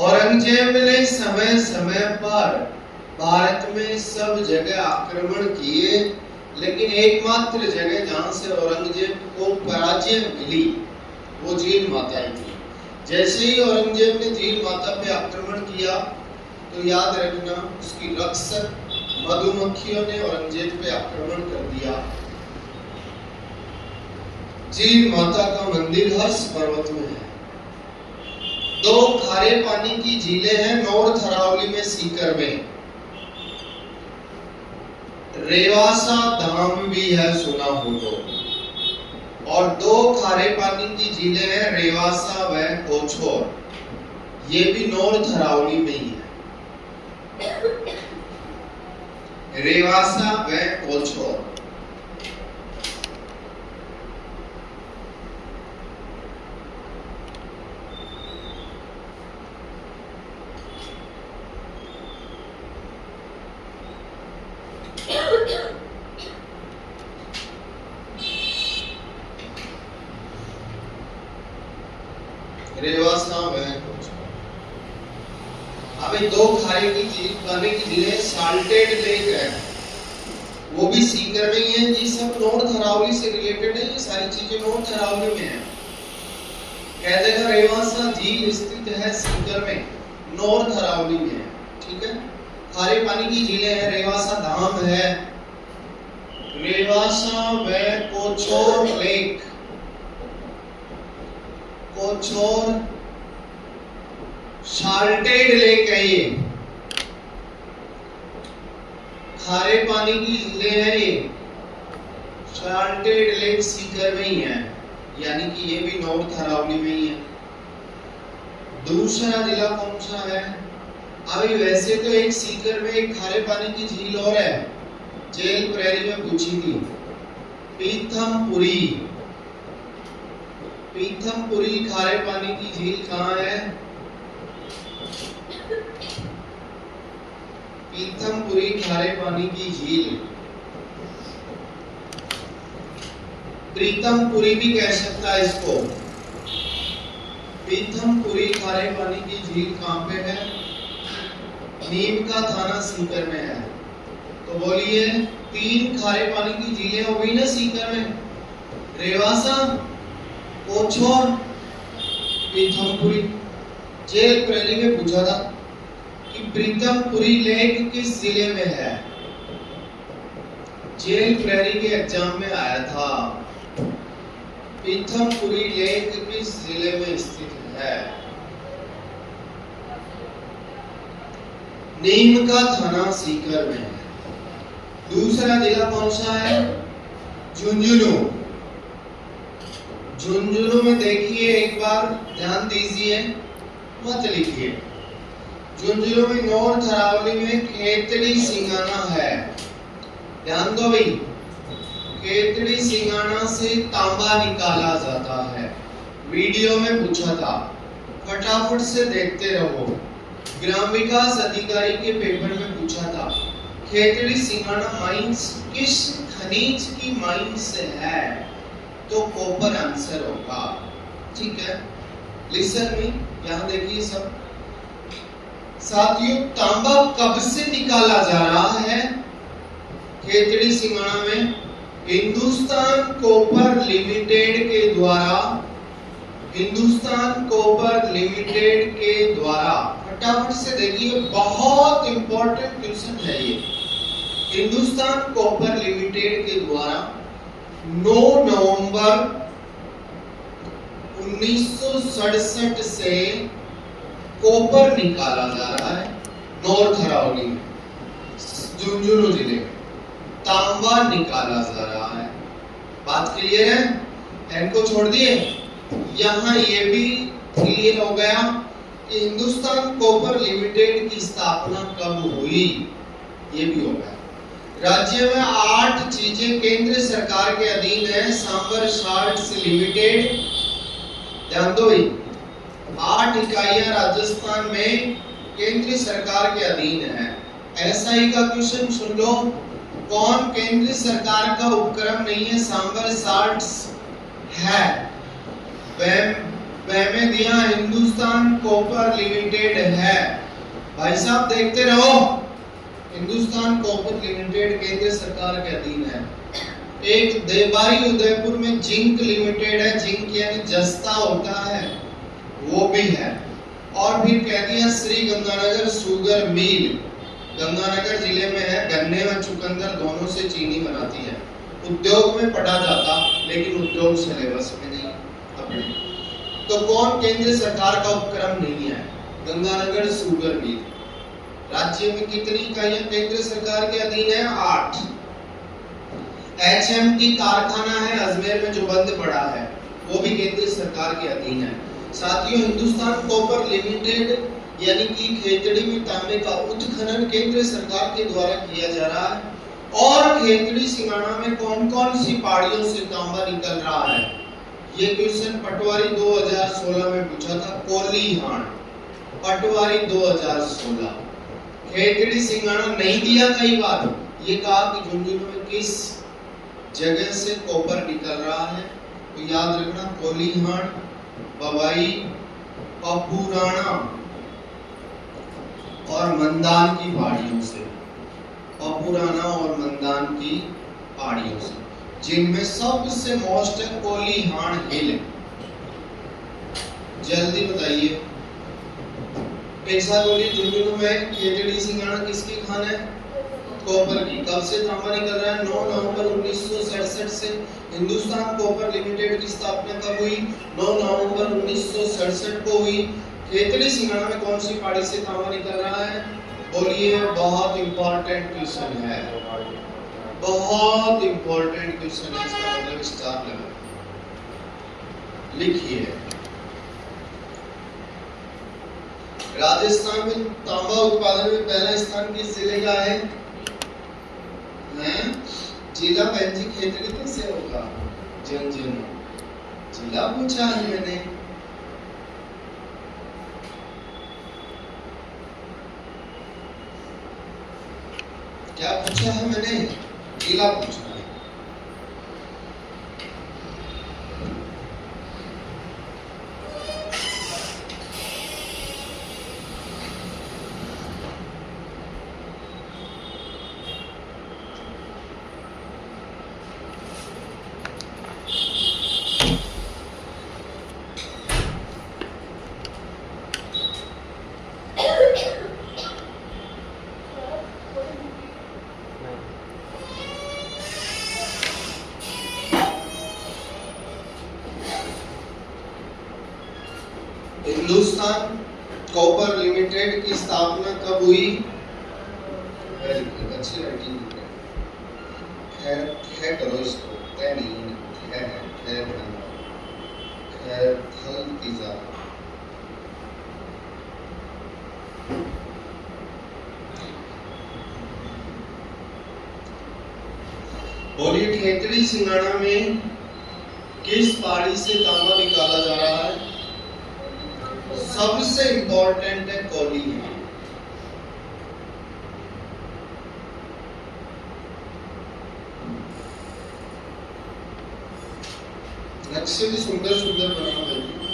औरंगजेब ने समय समय पर भारत में सब जगह आक्रमण किए, लेकिन एकमात्र जगह जहां से औरंगजेब को पराजय मिली वो जीण माता ही थी। जैसे ही औरंगजेब ने जीण माता पे आक्रमण किया तो याद रखना उसकी रक्षक मधुमक्खियों ने औरंगजेब पे आक्रमण कर दिया। जीण माता का मंदिर हर्ष पर्वत में है। 2 खारे पानी की झीलें हैं नौर थरावली में, सीकर में। रेवासा धाम भी है, सुना हो तो। और 2 खारे पानी की झीलें हैं रेवासा व कोछोर, ये भी नौर थरावली में ही है। रेवासा व कोछोर। रेवासा व कोछोर। अभी 2 खारे की पानी की झीलें साल्टेड लेक है, वो भी सीकर में ही है। ये सब नॉर्थ अरावली से रिलेटेड है, ये सारी चीजें नॉर्थ अरावली में है। कह देगा रेवासा झील स्थित है सीकर में, नॉर्थ अरावली में है, ठीक है। खारे पानी की झीलें हैं, रेवासा धाम है, रेवासा व कोछोर लेक। कोछोर साल्टेड लेक है, ये खारे पानी की झीलें हैं, ये साल्टेड लेक सीकर में ही है, यानी कि ये भी नॉर्थ अरावली में ही है। दूसरा जिला कौन सा है? अभी वैसे तो एक सीकर में एक खारे पानी की झील और है, जेल प्रेरी में पूछी थी, पीथमपुरी। पीथमपुरी खारे पानी की झील कहाँ है? पीथमपुरी खारे पानी की झील, प्रीतमपुरी भी कह सकता है इसको। पीथमपुरी खारे पानी की झील कहाँ पे है? नीम का थाना सीकर में है। तो बोलिए 3 खारे पानी की झीलें हो गई ना सीकर में, रेवासा, कोछोर, पीथमपुरी। जेल प्रेरी में पूछा था कि प्रीतमपुरी लेक किस जिले में है? जेल प्रेरी के एग्जाम में आया था, पीथमपुरी लेक किस जिले में स्थित है? नीम का थाना सीकर में है। दूसरा जिला कौन सा है? झुंझुनू। झुंझुनू में देखिए, एक बार ध्यान दीजिए, मत लिखिए। झुंझुनू में नॉर्थ अरावली में खेतड़ी सिंगाना है, ध्यान दो भाई। खेतड़ी सिंगाना से तांबा निकाला जाता है, वीडियो में पूछा था। फटाफट से देखते रहो। ग्राम विकास अधिकारी के पेपर में पूछा था खेतड़ी सिंगाना माइंस किस खनिज की माइन से है, तो कॉपर आंसर होगा। ठीक है, लिसन मी, यहां देखिए सब साथियों, तांबा कब से निकाला जा रहा है खेतड़ी सिंगाना में? हिंदुस्तान कॉपर लिमिटेड के द्वारा, हिंदुस्तान कॉपर लिमिटेड के द्वारा। फटाफट से देखिए, बहुत इंपॉर्टेंट क्वेश्चन है ये। हिंदुस्तान कॉपर लिमिटेड के द्वारा 9 नवंबर 1967 से कॉपर निकाला जा रहा है नॉर्थ अरावली में, झुंझुनू जिले में तांबा निकाला जा रहा है। बात क्लियर है? एन को छोड़ दिए। यहाँ ये भी क्लियर हो गया कि हिंदुस्तान कॉपर लिमिटेड की स्थापना कब हुई, ये भी हो गया। राज्य में 8 चीजें केंद्र सरकार के अधीन है। सांबर साल्ट्स लिमिटेड, ध्यान दो भाई, 8 इकाइयां राजस्थान में केंद्र सरकार के अधीन है। एसआई का क्वेश्चन सुन लो, कौन केंद्र सरकार का उपक्रम नहीं है? सांबर साल्ट्स है। में दिया हिंदुस्तान कॉपर लिमिटेड है। भाई साहब देखते रहो, हिंदुस्तान कॉपर लिमिटेड केंद्र सरकार के अधीन है। एक देवारी उदयपुर में जिंक लिमिटेड है, जिंक यानी जस्ता होता है, वो भी है। और फिर कह दिया श्री गंगानगर शुगर मिल, गंगानगर जिले में है। गन्ने व चुकंदर दोनों से चीनी बनाती है। उद्योग में पढ़ा जाता, लेकिन उद्योग सिलेबस में नहीं अपने। तो कौन केंद्र सरकार का उपक्रम नहीं है? Ganganagar sugar mill. राज्य में कितनी इकाइयां केंद्र सरकार के अधीन है? 8। एचएमटी कारखाना है अजमेर में जो बंद पड़ा है, वो भी केंद्र सरकार के अधीन है। साथियों, हिंदुस्तान कॉपर लिमिटेड यानी कि खेतड़ी में तांबे का उत्खनन केंद्र सरकार के द्वारा किया जा रहा है। और खेतड़ी सिंगाना में कौन कौन सी पहाड़ियों से तांबा निकल रहा है? ये क्वेश्चन पटवारी 2016 में पूछा था। कोलीहान, पटवारी 2016। खेतड़ी सिंगाना नहीं दिया कई बार, ये कहा कि झुंझुनू में किस जगह से कॉपर निकल रहा है, तो याद रखना कोलीहान, बवाई, पपुराना और मंदान की पहाड़ियों से। पपुराना और मंदान की पहाड़ियों से, जिनमें सबसे मोस्ट है कोलीहान हिल। जल्दी बताइए, बोलिए, झुंझुनू में खेतड़ी सिंगाना किसकी खान है? कॉपर की। कब से तांबा निकल रहा है? 9 नवंबर 1967 से। हिंदुस्तान कॉपर लिमिटेड की स्थापना कब हुई? 9 नवंबर 1967 को हुई। खेतड़ी सिंगाना में कौन सी पहाड़ी से तांबा निकल रहा है? बोलिए, बहुत इंपॉर्टेंट क्वेश्चन है, बहुत इंपॉर्टेंट क्वेश्चन है। इसका मतलब स्टार लगा, लिखिए। राजस्थान में तांबा उत्पादन में पहला स्थान किस जिले का है? जिला पेंजी खेतड़ी कैसे होगा? झुंझुनू जिला पूछा है मैंने। क्या पूछा है मैंने? जिला पूछा है। हिंदुस्तान कॉपर लिमिटेड की स्थापना कब हुई? अच्छी राइटिंग है, करो इसको, है नहीं है बोलिए, खेतड़ी सिंगाना में किस पहाड़ी से तांबा निकाला जा रहा है? सबसे इंपॉर्टेंट है कोलीहान। नक्शे भी सुंदर सुंदर बनाना है।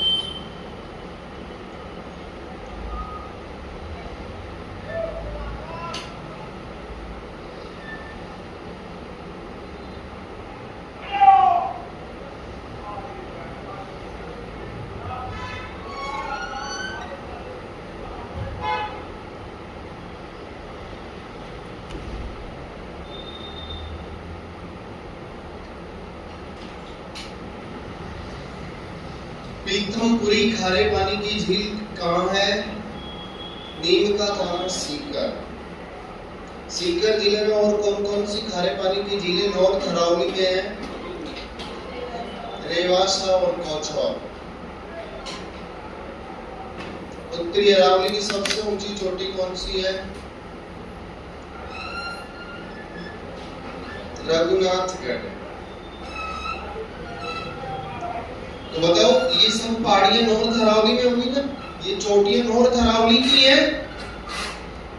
पीथमपुरी खारे पानी की झील कहाँ है? नीम का थाना सीकर। सीकर जिले में और कौन कौन सी खारे पानी की झीलें नॉर्थ अरावली में है? रेवासा और कौछौर। उत्तरी अरावली की सबसे ऊंची चोटी कौन सी है? रघुनाथगढ़। तो बताओ ये सब पहाड़ियां नॉर्थ अरावली में होंगी ना? ये चोटियां नॉर्थ अरावली की है?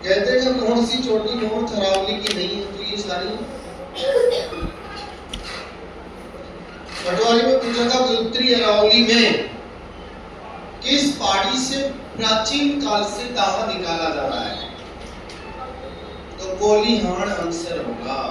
कहते हैं कौन सी चोटी नॉर्थ अरावली की नहीं है? तो ये सारी पटवारी में पूछा था उत्तरी अरावली में किस पहाड़ी से प्राचीन काल से तांबा निकाला जा रहा है? तो कोलीहान आंसर होगा।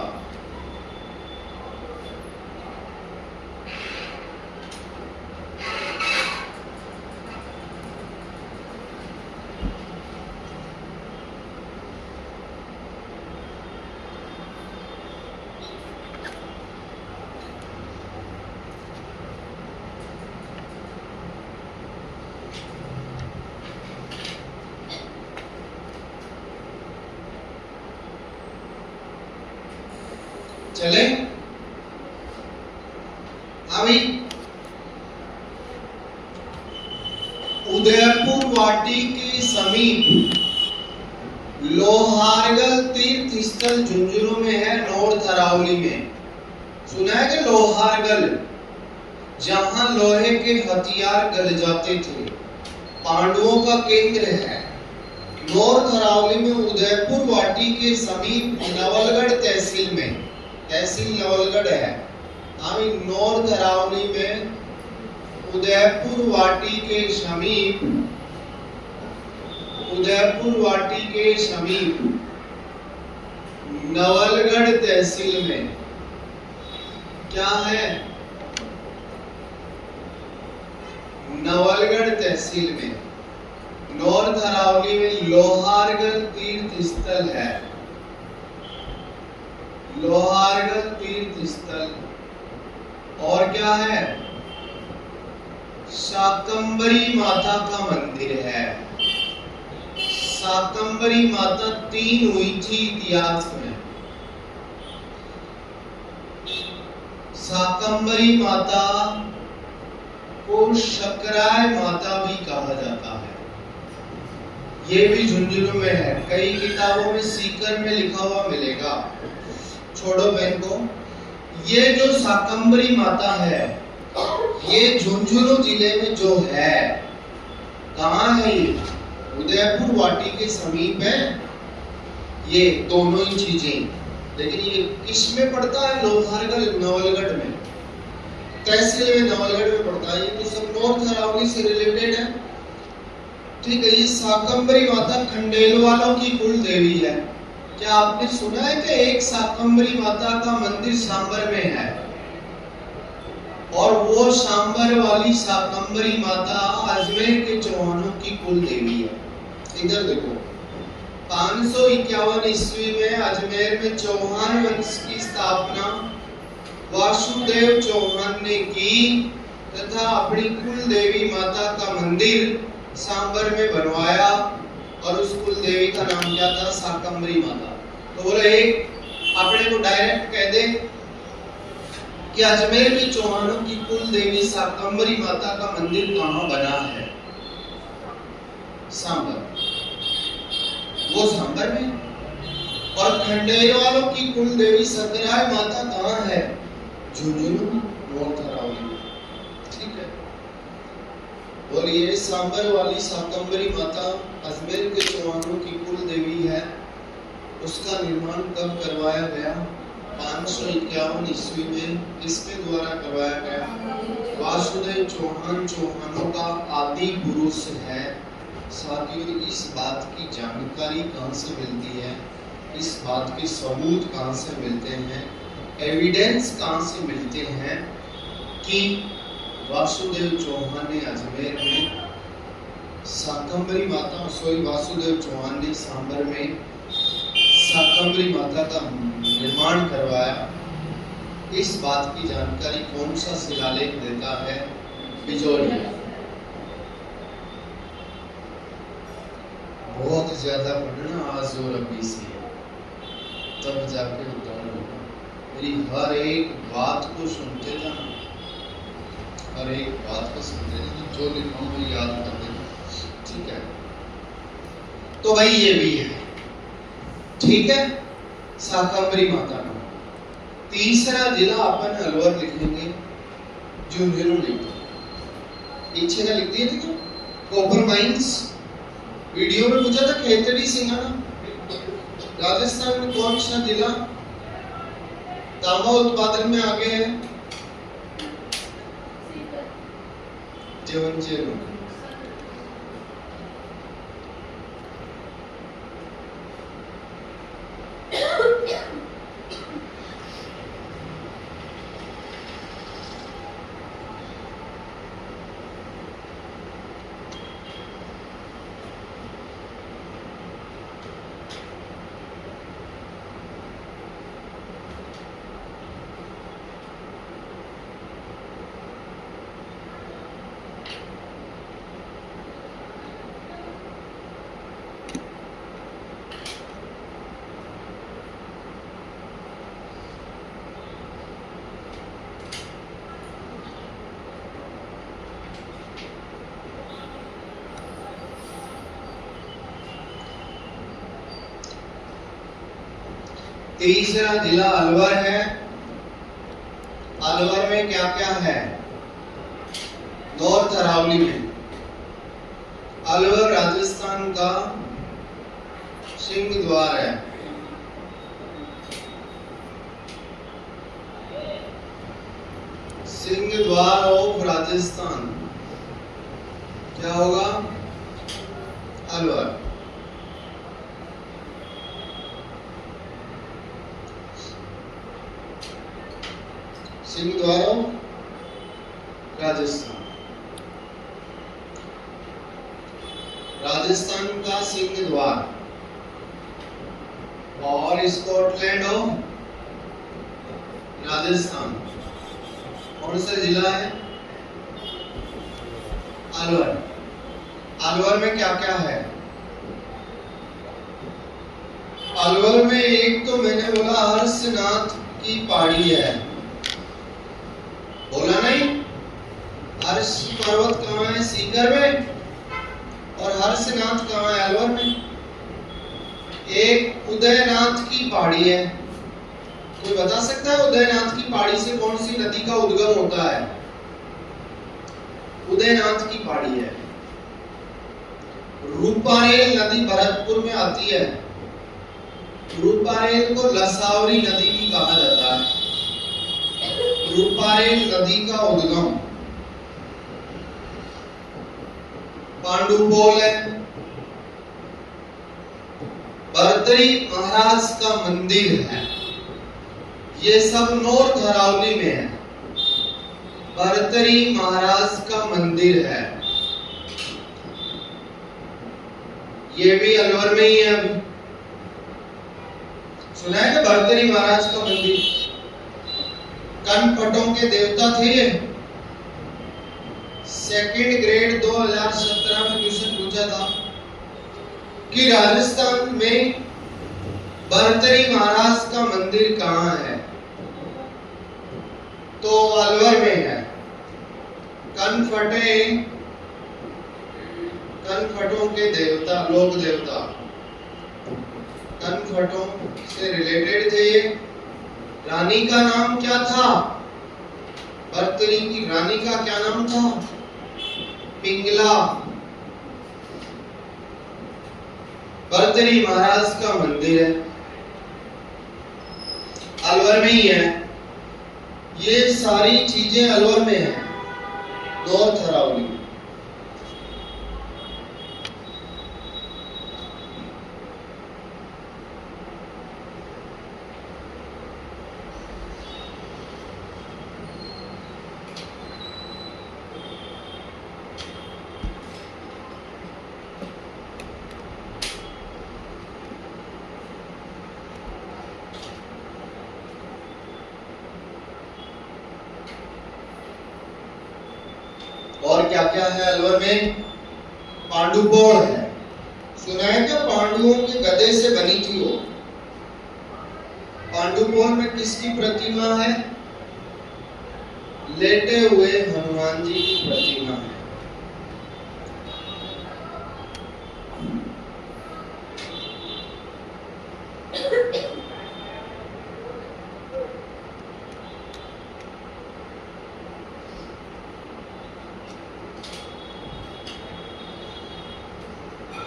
चले अभी उदयपुर वाटी के समीप लोहारगल तीर्थ स्थल झुंझुनू में है, नॉर्थ अरावली में। सुना है कि लोहारगल जहां लोहे के हथियार गल जाते थे, पांडवों का केंद्र है। नॉर्थ अरावली में उदयपुर वाटी के समीप नवलगढ़ तहसील में, तहसील नवलगढ़ है। अभी नॉर्थ अरावली में उदयपुर वाटी के समीप, उदयपुर वाटी के समीप नवलगढ़ तहसील में क्या है? नवलगढ़ तहसील में नॉर्थ अरावली में लोहारगल तीर्थ स्थल है। लोहारगल तीर्थ स्थल और क्या है? शाकंभरी माता का मंदिर है। शाकंभरी माता 3 हुई थी इतिहास में। शाकंभरी माता को शकराय माता भी कहा जाता है। ये भी झुंझुनू में है, कई किताबों में सीकर में लिखा हुआ मिलेगा। छोड़ो बहन को। ये जो शाकंभरी माता है ये झुंझुनू जिले में जो है, कहाँ है ये? उदयपुर वाटी के समीप है। ये दोनों ही चीजें, लेकिन ये किस में पड़ता है? लोहारगल नवलगढ़ में, तहसील में नवलगढ़ में पड़ता है। ये तो सब नॉर्थ अरावली से रिलेटेड है। ठीक है। ये शाकंभरी माता खंडेल वालों की कुल देवी है। क्या आपने सुना है कि एक शाकंभरी माता का मंदिर सांबर में है, और वो सांबर वाली शाकंभरी माता अजमेर के चौहानों की कुल देवी है। इधर देखो, 551 ईस्वी में अजमेर में चौहान वंश की स्थापना वासुदेव चौहान ने की तथा अपनी कुल देवी माता का मंदिर सांबर में बनवाया, और उस कुल देवी का नाम क्या था? शाकंभरी माता। तो बोले एक अपने को डायरेक्ट कह दे कि अजमेर के चौहानों की कुल देवी शाकंभरी माता का मंदिर कहाँ बना है? सांबर, वो सांबर में। और खंडेर वालों की कुल देवी सकराय माता कहाँ है? झुंझुनू, नॉर्थ अरावली में। ठीक है। बोलिए। सांबर वाली शाकंभरी माता अजमेर के चौहानों की कुल देवी है। उसका निर्माण कब करवाया गया? 551 ईस्वी में। किसके द्वारा करवाया गया? वासुदेव चौहान चौहानों का आदि पुरुष है। साथियों, इस बात की जानकारी कहाँ से मिलती है? इस बात के सबूत कहाँ से मिलते हैं? एविडेंस कहाँ से मिलते हैं कि वासुदेव चौहान ने अजमेर में शाकंभरी माता, वासुदेव चौहान ने सांबर में शाकंभरी माता का निर्माण करवाया? इस बात की जानकारी कौन सा शिलालेख देता है? बिजोलिया। बहुत ज्यादा पढ़ना आज और अभी से, तब जाके उतार होगा। मेरी हर एक बात को सुनते जाना, हर एक बात को सुनते जाना, जो लिखा वो याद कर देना, ठीक है? तो भाई ये भी है, ठीक है, शाकंभरी माता का। तीसरा जिला अपन अलवर लिखेंगे, झुंझुनू लिखते, पीछे का लिख दिए थे क्या? Copper mines. वीडियो में पूछा था खेतड़ी सिंघाना राजस्थान में कौन सा जिला तांबा उत्पादन में आगे है? झुंझुनू। तीसरा जिला अलवर है। अलवर में क्या क्या है? नॉर्थ अरावली में। अलवर राजस्थान का सिंह द्वार है। सिंह द्वार ऑफ राजस्थान क्या होगा? अलवर। सिंह द्वार राजस्थान, राजस्थान का सिंह द्वार। और स्कॉटलैंड ऑफ राजस्थान कौन सा जिला है? अलवर। अलवर में क्या क्या है? अलवर में एक तो मैंने बोला हर्षनाथ की पहाड़ी है, बोला नहीं? हर्ष पर्वत कहाँ है? सीकर में। और हर्षनाथ कहाँ है? अलवर में। एक उदयनाथ की पहाड़ी है। कोई बता सकता है उदयनाथ की पहाड़ी से कौन सी नदी का उद्गम होता है? उदयनाथ की पहाड़ी है। रूपारेल नदी भरतपुर में आती है। रूपारेल को लसावरी नदी भी कहा जाता है। रूपारेल नदी का उद्गम पांडुपोल है। भर्तरी महाराज का मंदिर है। ये सब नॉर्थ अरावली में है। भर्तरी महाराज का मंदिर है, ये भी अलवर में ही है। अभी सुना है ना भर्तरी महाराज का मंदिर? कनपटों के देवता थे ये। सेकंड ग्रेड 2017 में क्वेश्चन पूछा था कि राजस्थान में भर्तरी महाराज का मंदिर कहाँ है? तो अलवर में है। कनफटों के देवता, लोक देवता, कनफटों से रिलेटेड थे ये। रानी का नाम क्या था? भर्तरी की रानी का क्या नाम था? पिंगला भर्तृहरि महाराज का मंदिर है, अलवर में ही है। ये सारी चीजें अलवर में है, नॉर्थ अरावली। और क्या क्या है अलवर में? पांडुपोल है, सुना है क्या? पांडुओं के गदे से बनी थी वो। पांडुपोल में किसकी प्रतिमा है? लेटे हुए हनुमान जी की प्रतिमा है।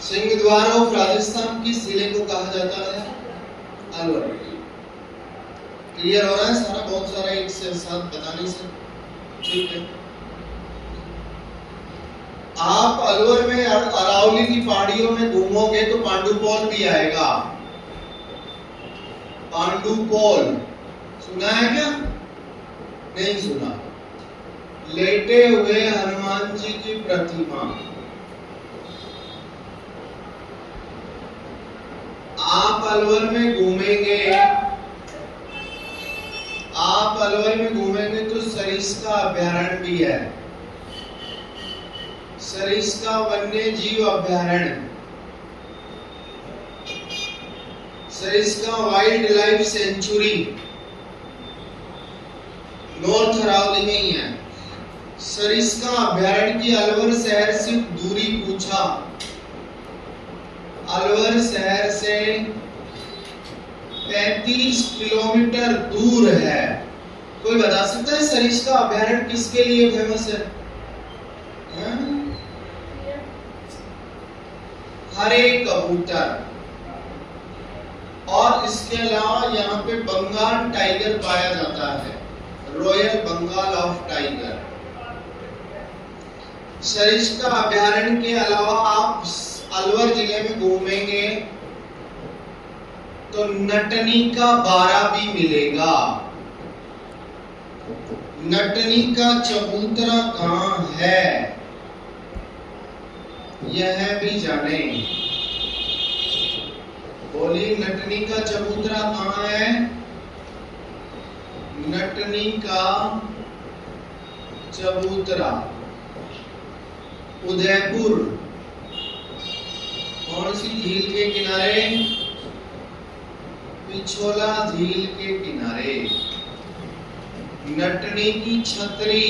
सिंह द्वार ऑफ राजस्थान किस जिले को कहा जाता है? अलवर। क्लियर हो रहा है सारा? बहुत सारा एक से साथ बताने से, ठीक है। आप अलवर में अरावली की पहाड़ियों में घूमोगे तो पांडुपोल भी आएगा। पांडुपोल सुना है क्या? नहीं सुना। लेटे हुए हनुमान जी की प्रतिमा। आप अलवर में घूमेंगे, आप अलवर में घूमेंगे तो सरिस्का अभयारण्य भी है, सरिस्का वन्य जीव अभयारण्य, Sariska wildlife sanctuary north Aravali में ही है। सरिस्का अभयारण्य की अलवर शहर से दूरी पूछा, अलवर शहर से 35 किलोमीटर दूर है। कोई बता सकता है सरिस्का अभयारण्य किसके लिए फेमस है? हरे कबूतर, और इसके अलावा यहाँ पे बंगाल टाइगर पाया जाता है, royal Bengal of tiger. Sariska अभयारण्य के अलावा आप अलवर जिले में घूमेंगे तो नटनी का बारा भी मिलेगा। नटनी का चबूतरा कहाँ है यह भी जाने। बोली, नटनी का चबूतरा कहाँ है? नटनी का चबूतरा उदयपुर। कौन सी झील के किनारे? पिछोला झील के किनारे। नटनी की छतरी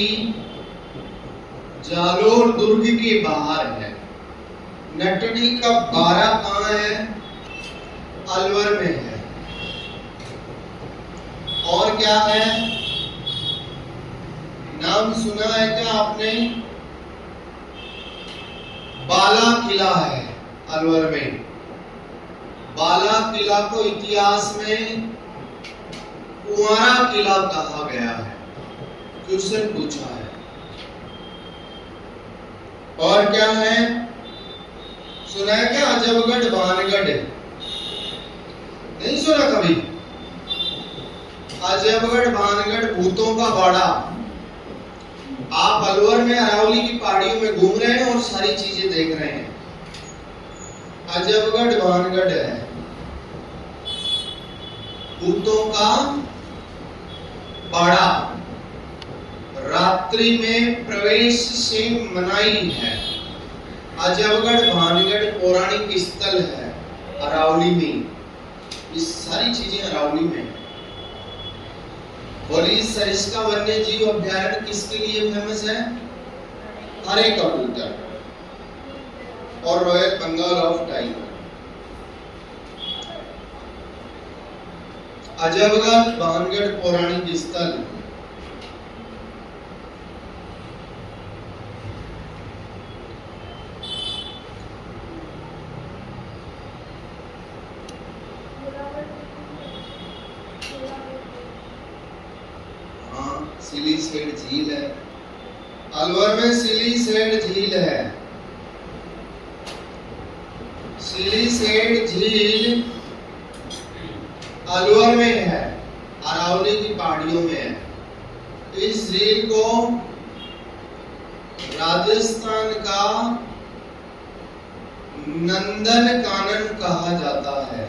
जालोर दुर्ग के बाहर है। नटनी का बारा कहाँ है? अलवर में है। और क्या है? नाम सुना है क्या आपने? बाला किला है अलवर में। बाला किला को इतिहास में कुंवारा किला कहा गया है, क्वेश्चन पूछा है। और क्या है? सुना है क्या? अजबगढ़ भानगढ़? नहीं सुना कभी? अजबगढ़ भानगढ़ भूतों का बाड़ा। आप अलवर में अरावली की पहाड़ियों में घूम रहे हैं और सारी चीजें देख रहे हैं। अजबगढ़ भानगढ़ है, भूतों का बाड़ा। रात्रि में प्रवेश से मनाही है। अजबगढ़ भानगढ़ पौराणिक स्थल है अरावली में। ये सारी चीजें अरावली में। बोली, सरिस्का वन्य जीव अभयारण्य किसके लिए फेमस है? हरे कबूतर और royal Bengal of tiger. Ajabgarh Bhangarh पौराणिक स्थल। सिलीसेड झील है। अलवर में सिलीसेड झील है। सिलीसेड झील अलवर में है, अरावली की पहाड़ियों में है। इस झील को राजस्थान का नंदन कानन कहा जाता है।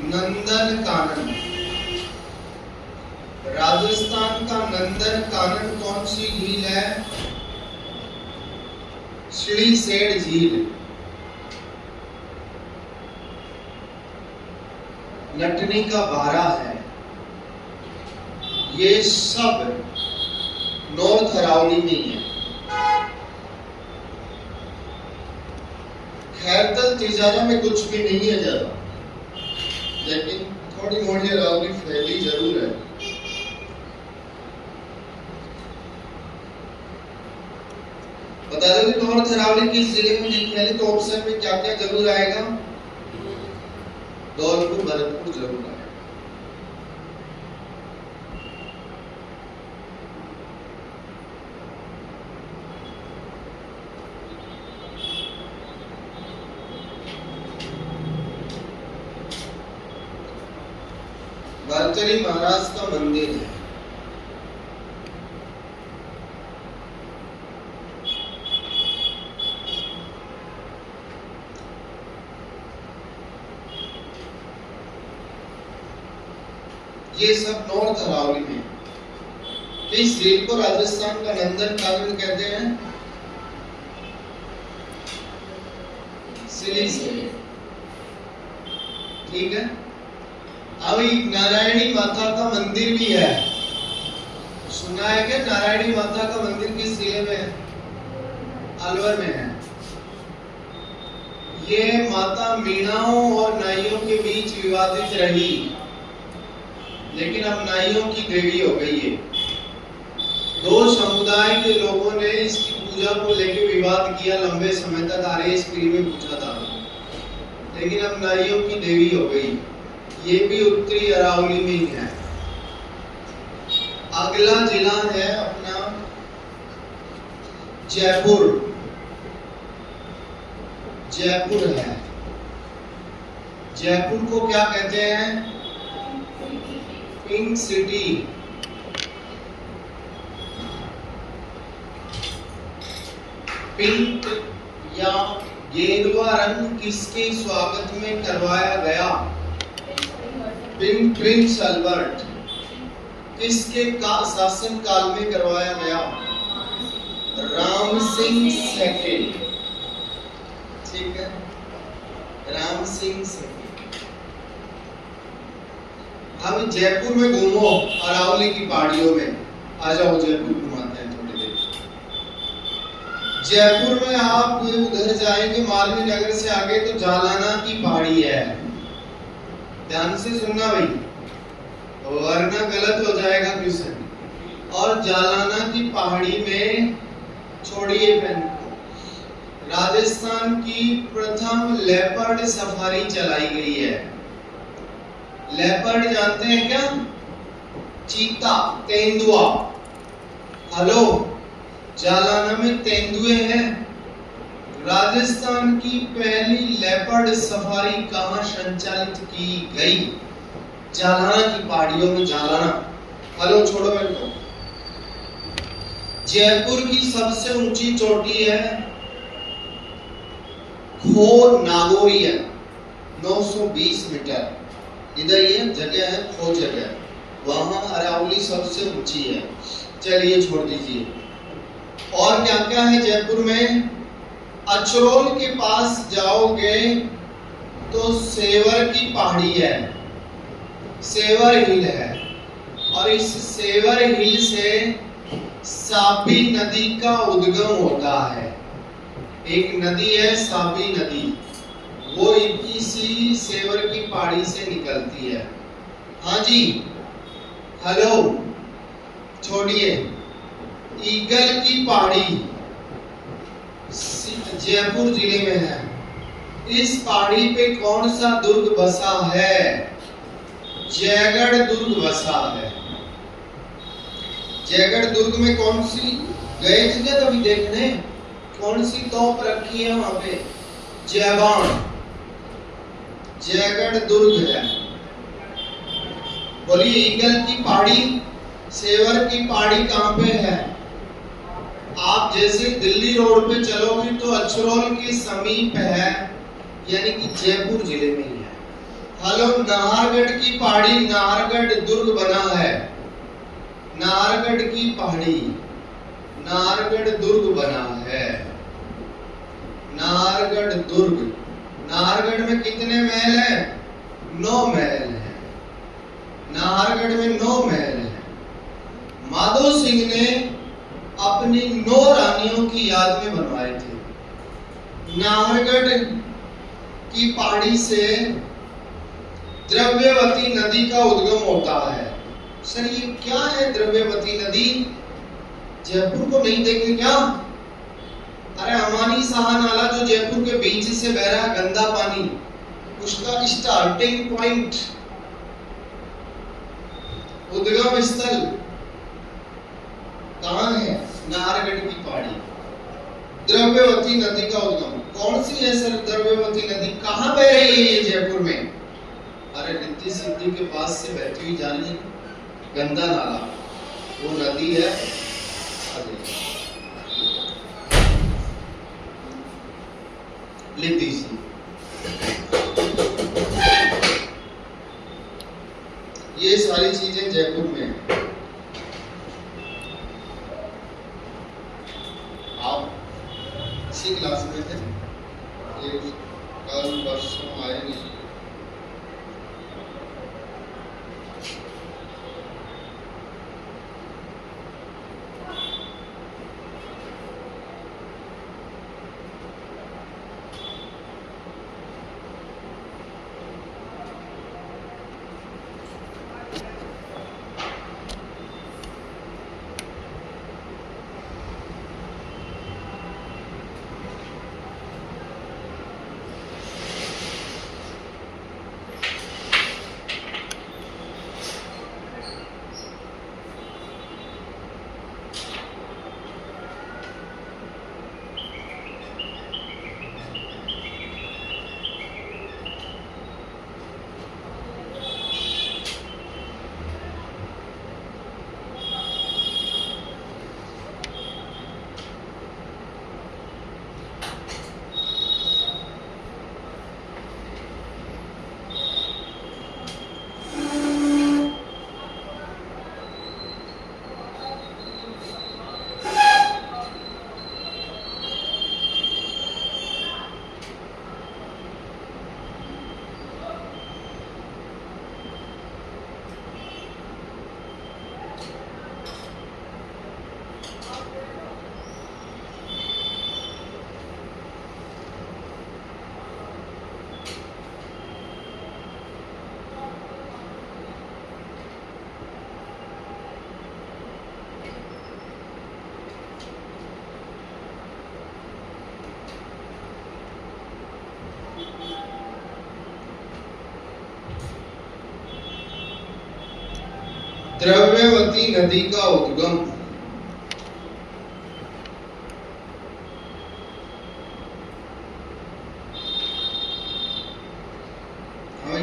नंदन कानन, राजस्थान का नंदन कानन कौन सी झील है? सिलीसेड झील। नटनी का बारा है। ये सब नॉर्थ अरावली में ही है। खैरतल तिजारा में कुछ भी नहीं है ज्यादा, लेकिन थोड़ी मोड़ी अरावली फैली जरूर है। बता दो कि नॉर्थ अरावली किस जिले में नहीं फैली, तो ऑप्शन में क्या क्या जरूर आएगा? धौलपुर, भरतपुर जरूर आएगा। भरतरी महाराज का मंदिर है। ये सब नॉर्थ अरावली में। इस झील को राजस्थान का नंदन कानन कहते हैं। सिलीसेड, ठीक है। अब एक नारायणी माता का मंदिर भी है। सुना है क्या? नारायणी माता का मंदिर किस जिले में है? अलवर में है। ये माता मीणाओं और नाइयों के बीच विवादित रही, लेकिन अब नाइयों की देवी हो गई है। दो समुदाय के लोगों ने इसकी पूजा को लेकर विवाद किया लंबे समय तक। आरएस पीर में पूछा था, लेकिन अब नाइयों की देवी हो गई। ये भी उत्तरी अरावली में ही है। अगला जिला है अपना जयपुर। जयपुर है। जयपुर को क्या कहते हैं? Pink city. पिंक या गेरुआ रंग किसके स्वागत में करवाया गया? Prince Albert. किसके शासन काल में करवाया गया? राम सिंह सेकेंड, ठीक है, राम सिंह सेकेंड। हम जयपुर में घूमो, अरावली की पहाड़ियों में आ जाओ। जयपुर घुमाते हैं थोड़ी देर। जयपुर में आप उधर जाएंगे मालवीय नगर से आगे तो जालाना की पहाड़ी है। ध्यान से सुनना भाई, वरना गलत हो जाएगा क्वेश्चन। और जालाना की पहाड़ी में छोड़िए पेन को, राजस्थान की प्रथम लेपर्ड सफारी चलाई गई है। लेपर्ड जानते हैं क्या? चीता, तेंदुआ। हेलो, जालाना में तेंदुए हैं। राजस्थान की पहली लेपर्ड सफारी कहां संचालित की गई? जालाना की पहाड़ियों में। जालाना, हेलो छोड़ो मेरे को। जयपुर की सबसे ऊंची चोटी है खो नागोरिया, 920 मीटर। इधर ये जगह है खो जगह, वहां अरावली सबसे ऊंची है। चलिए छोड़ दीजिए। और क्या क्या है जयपुर में? अचरोल के पास जाओगे तो सेवर की पहाड़ी है, सेवर हिल है। और इस सेवर हिल से सापी नदी का उद्गम होता है। एक नदी है सापी नदी, वो इसी सेवर की पहाड़ी से निकलती है। हाँ जी, हेलो छोड़िए। ईगल की पहाड़ी जयपुर जिले में है। इस पहाड़ी पे कौन सा दुर्ग बसा है? जयगढ़ दुर्ग बसा है। जयगढ़ दुर्ग में कौन सी, गए थे क्या कभी देखने, कौन सी तोप रखी है वहां पे, जयबान, जयगढ़ दुर्ग है। बोलिए ईगल की पहाड़ी, सेवर की पहाड़ी कहां पे है? आप जैसे दिल्ली रोड पे चलोगे तो अचरोल के समीप है, यानी कि जयपुर जिले में ही है। हेलो, नाहरगढ़ की पहाड़ी, नाहरगढ़ दुर्ग बना है, नाहरगढ़ की पहाड़ी, नाहरगढ़ दुर्ग बना है, नाहरगढ़ दुर्ग। नाहरगढ़ में कितने महल है? 9 महल है, नाहरगढ़ में 9 महल है। माधो सिंह ने अपनी 9 रानियों की याद में बनवाए थे। नाहरगढ़ की पहाड़ी से द्रव्यवती नदी का उद्गम होता है। सर ये क्या है द्रव्यवती नदी? जयपुर को नहीं देखे क्या? अरे अमानी शाह नाला जो जयपुर के बीच से बह रहा है, गंदा पानी, उसका स्टार्टिंग पॉइंट, उद्गम स्थल कहां है? नाहरगढ़ की पहाड़ी। द्रव्यवती नदी का उद्गम कौन सी है सर? द्रव्यवती नदी कहां बह रही है ये जयपुर में? अरे रिद्धि सिद्धि के पास से बहती हुई जानी गंदा नाला, वो नदी है। लिख दीजिए, ये सारी चीजें जयपुर में है। आप इसी क्लास में थे, ये कल परसों आए नहीं। द्रव्यवती नदी का उद्गम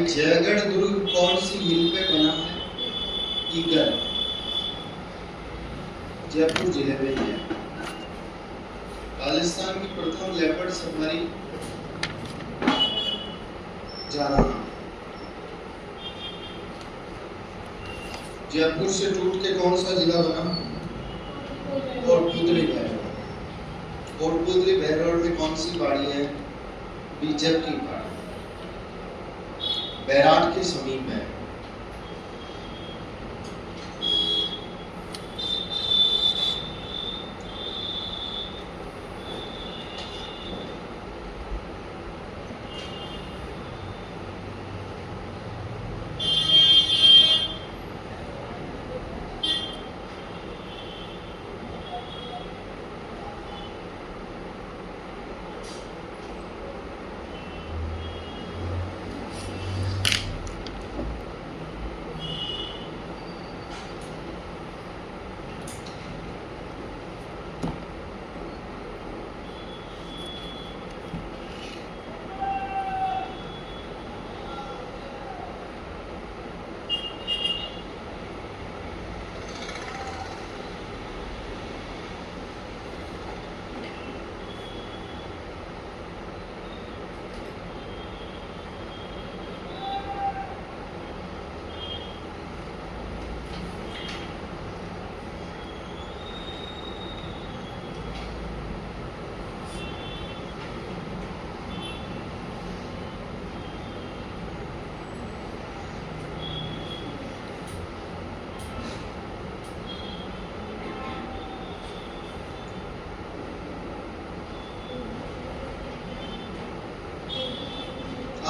जयगढ़ दुर्ग कौन सी हिल पे बना है? ईगल, जयपुर जिले में है। राजस्थान की प्रथम लेपर्ड सफारी जाना, जयपुर से टूट के कौन सा जिला बना? कोटपुतली बहरौल। कोटपुतली बहरौल में कौन सी पहाड़ी है? बीजक की पहाड़ी, बैराट के समीप है।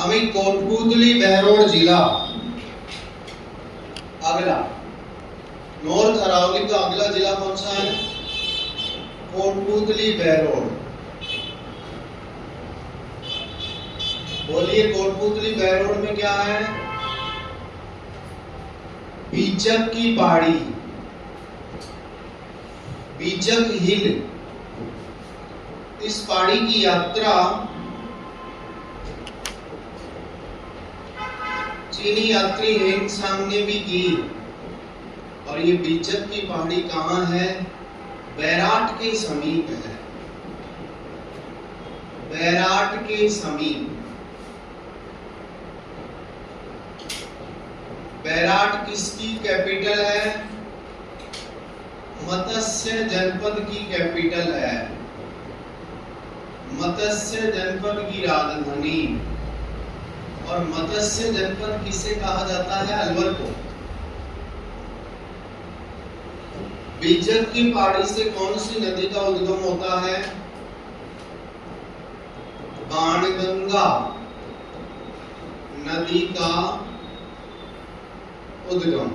अभी कोटपुतली बहरोड जिला अगला, नॉर्थ अरावली का अगला जिला कौन सा है? कोटपुतली बहरोड। बोलिए कोटपुतली बहरोड में क्या है? बीचक की पहाड़ी, बीचक हिल। इस पहाड़ी की यात्रा चीनी यात्री हेंग सांग ने भी की। और ये बीचक की पहाड़ी कहाँ है? बैराट के समीप है, बैराट के समीप। बैराट किसकी कैपिटल है? मत्स्य जनपद की कैपिटल है, मत्स्य जनपद की राजधानी। और मत्स्य जनपद किसे कहा जाता है? अलवर को। बीचक की पहाड़ी से कौन सी नदी का उद्गम होता है? बाणगंगा नदी का उद्गम,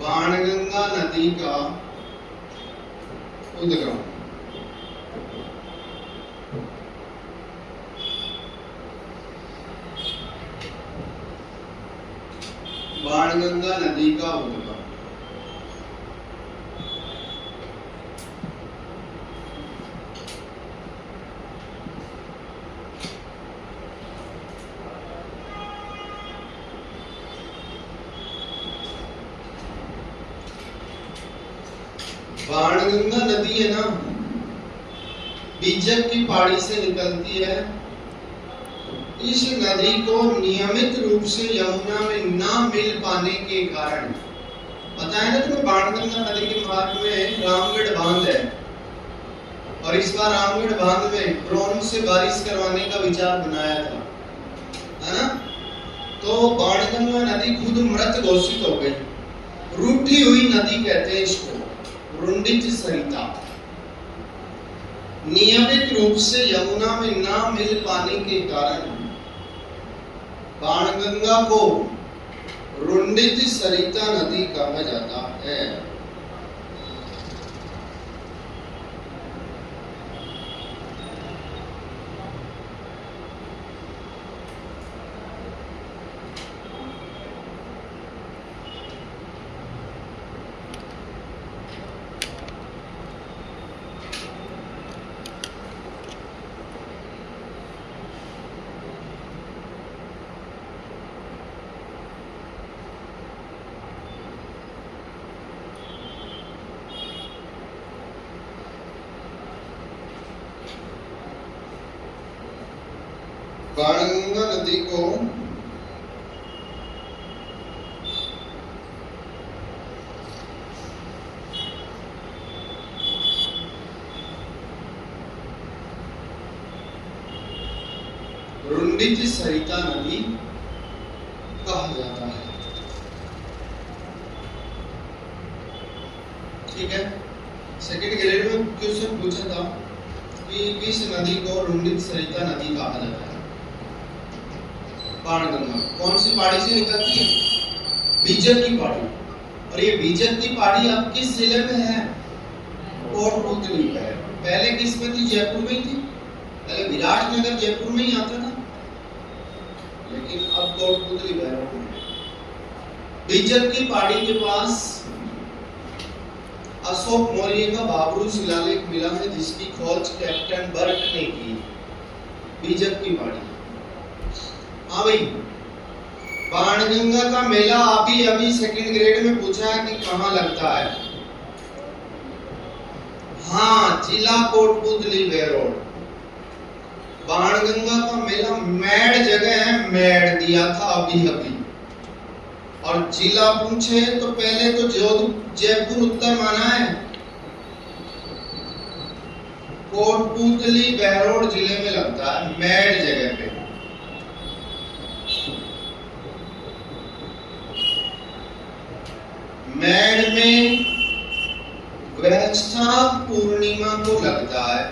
बाणगंगा नदी का उद्गम। बाणगंगा नदी का उद्गम। बाणगंगा नदी है ना, बीचक की पहाड़ी से निकलती है। इस नदी को नियमित रूप से यमुना में ना मिल पाने के कारण, पता है ना तुम्हें, बाणगंगा नदी के मार्ग में रामगढ़ बांध है। और इस बार रामगढ़ बांध में ड्रोन से बारिश करवाने का विचार बनाया था, है ना? तो बाणगंगा नदी खुद मृत घोषित हो गई, रूठी हुई नदी कहते हैं इसको, रुंडित सरिता। नियमित रूप से यमुना में ना मिल पाने के कारण बाणगंगा को रुंडित सरिता नदी कहा जाता है। बाणगंगा नदी को रुंडित सरिता नदी कहा जाता है। ठीक है, सेकंड ग्रेड में क्वेश्चन पूछा था कि किस नदी को रुंडित सरिता नदी कहा जाता है? बाणगंगा कौन सी पहाड़ी से निकलती है? बीचक की पहाड़ी। और ये बीचक की पहाड़ी अब किस जिले में है? कोटपुतली है। पहले किस में थी? जयपुर में ही थी। पहले विराटनगर जयपुर में ही आता था, लेकिन अब कोटपुतली बहरोड में। बीचक की पहाड़ी के पास अशोक मौर्य का बाबरू शिलालेख मिला है, जिसकी खोज कैप्टन बर्ट ने की। बीचक की पहाड़ी। हाँ भाई, बाणगंगा का मेला अभी सेकंड ग्रेड में पूछा है कि कहाँ लगता है? हाँ, जिला कोटपुतली बहरोड। बाणगंगा का मेला मैड जगह है, मैड दिया था अभी। और जिला पूछे तो पहले तो जयपुर उत्तर माना है, कोटपुतली बहरोड जिले में लगता है, मैड जगह पे। मैड में वैशाख पूर्णिमा को लगता है।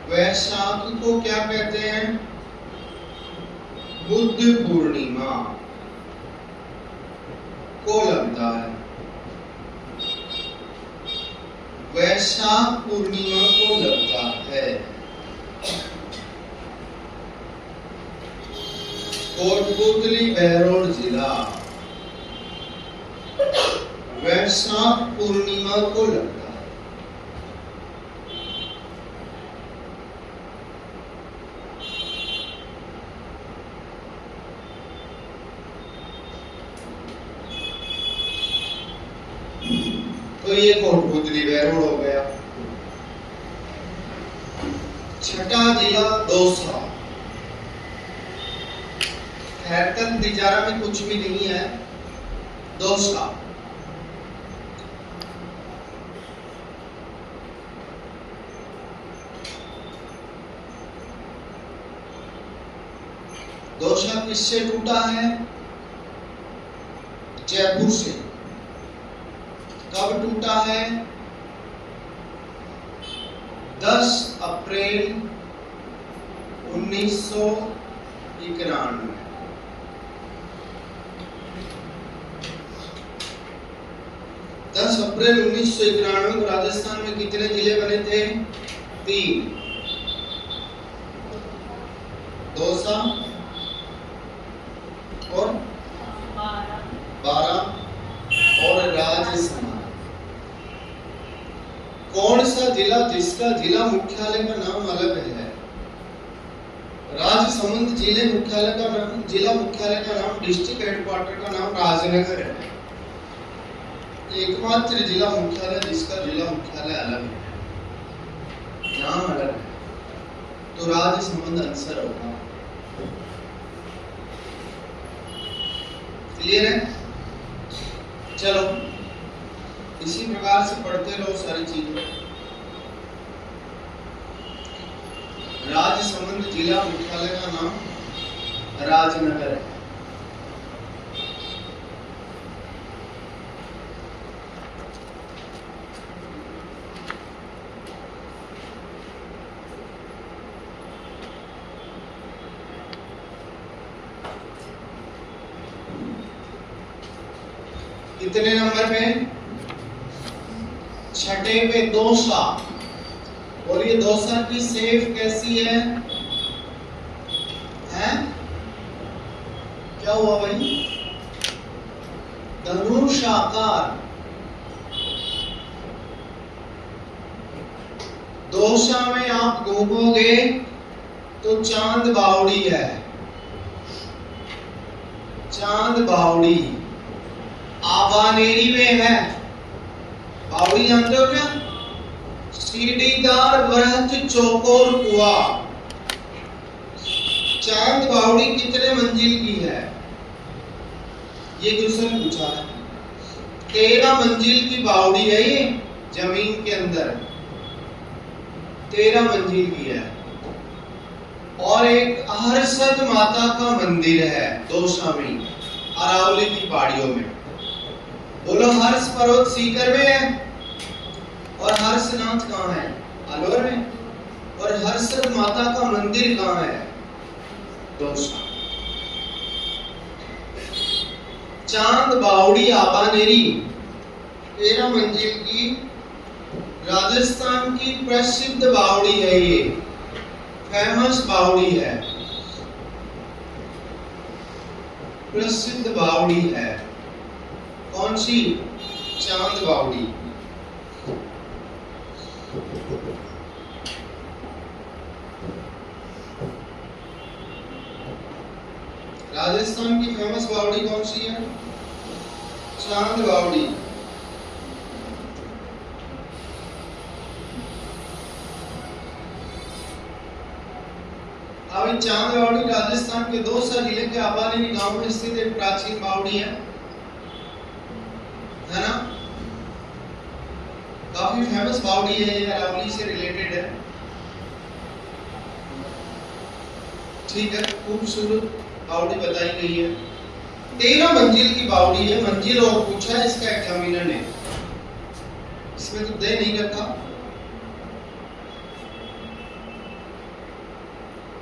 वैशाख को क्या कहते हैं? बुद्ध पूर्णिमा को लगता है। वैशाख पूर्णिमा को लगता है। कोटपुतली बहरोड जिला वैशाख पूर्णिमा को लगता है। तो ये कोटपुतली बहरोड हो गया। छठा जिला दौसा। खैरतन तिजारा में कुछ भी नहीं है। दौसा दौसा किससे टूटा है? जयपुर से। कब टूटा है? 10 अप्रैल 1991। 10 अप्रैल 1991 को राजस्थान में कितने जिले बने थे? 3। दौसा और 12 और राजस्थान। कौन सा जिला जिसका जिला मुख्यालय का नाम अलग है? राजसमंद जिले मुख्यालय का नाम, जिला मुख्यालय का नाम, डिस्ट्रिक्ट हेडक्वार्टर का नाम राजनगर है। एकमात्र जिला मुख्यालय जिसका जिला मुख्यालय अलग है, नाम अलग है, तो राजसमंद आंसर होगा। क्लियर है? चलो इसी प्रकार से पढ़ते रहो सारी चीजें। राजसमंद जिला मुख्यालय का नाम राजनगर है। कितने नंबर पे? छठे पे दौसा। और ये दौसा की सेफ कैसी है? हैं? क्या हुआ भाई? धनुषाकार। दौसा में आप घूमोगे तो चांद बावड़ी है। चांद बावड़ी आबानेरी में है। बावड़ी जानते हो क्या? सीढ़ीदार वृहत चौकोर कुआं। चांद बावड़ी कितने मंजिल की है? ये क्वेश्चन पूछा है। 13 मंजिल की बावड़ी है ये, जमीन के अंदर 13 मंजिल की है। और एक हर्षद माता का मंदिर है दौसा में, अरावली की पहाड़ियों में। बोलो, हर्ष पर्वत सीकर में है और हर्षनाथ कहाँ है? अलवर में। और हर्षद माता का मंदिर कहाँ है? दौसा। चांद बावड़ी आबानेरी 13 मंजिल की राजस्थान की प्रसिद्ध बावड़ी है। ये फेमस बावड़ी है, प्रसिद्ध बावड़ी है। कौन सी? चांद बावड़ी। राजस्थान की फेमस बावड़ी कौन सी है? चांद बावड़ी। अब चांद बावड़ी राजस्थान के दौसा जिले के आबानेरी गांव में स्थित एक प्राचीन बावड़ी है ना? काफी फेमस बावड़ी है, ये अरावली से रिलेटेड है। ठीक है, खूबसूरत बावड़ी बताई गई है। 13 मंजिल की बावड़ी है। मंजिल और पूछा है इसका एग्जामिनर ने, इसमें तो दे नहीं रखा।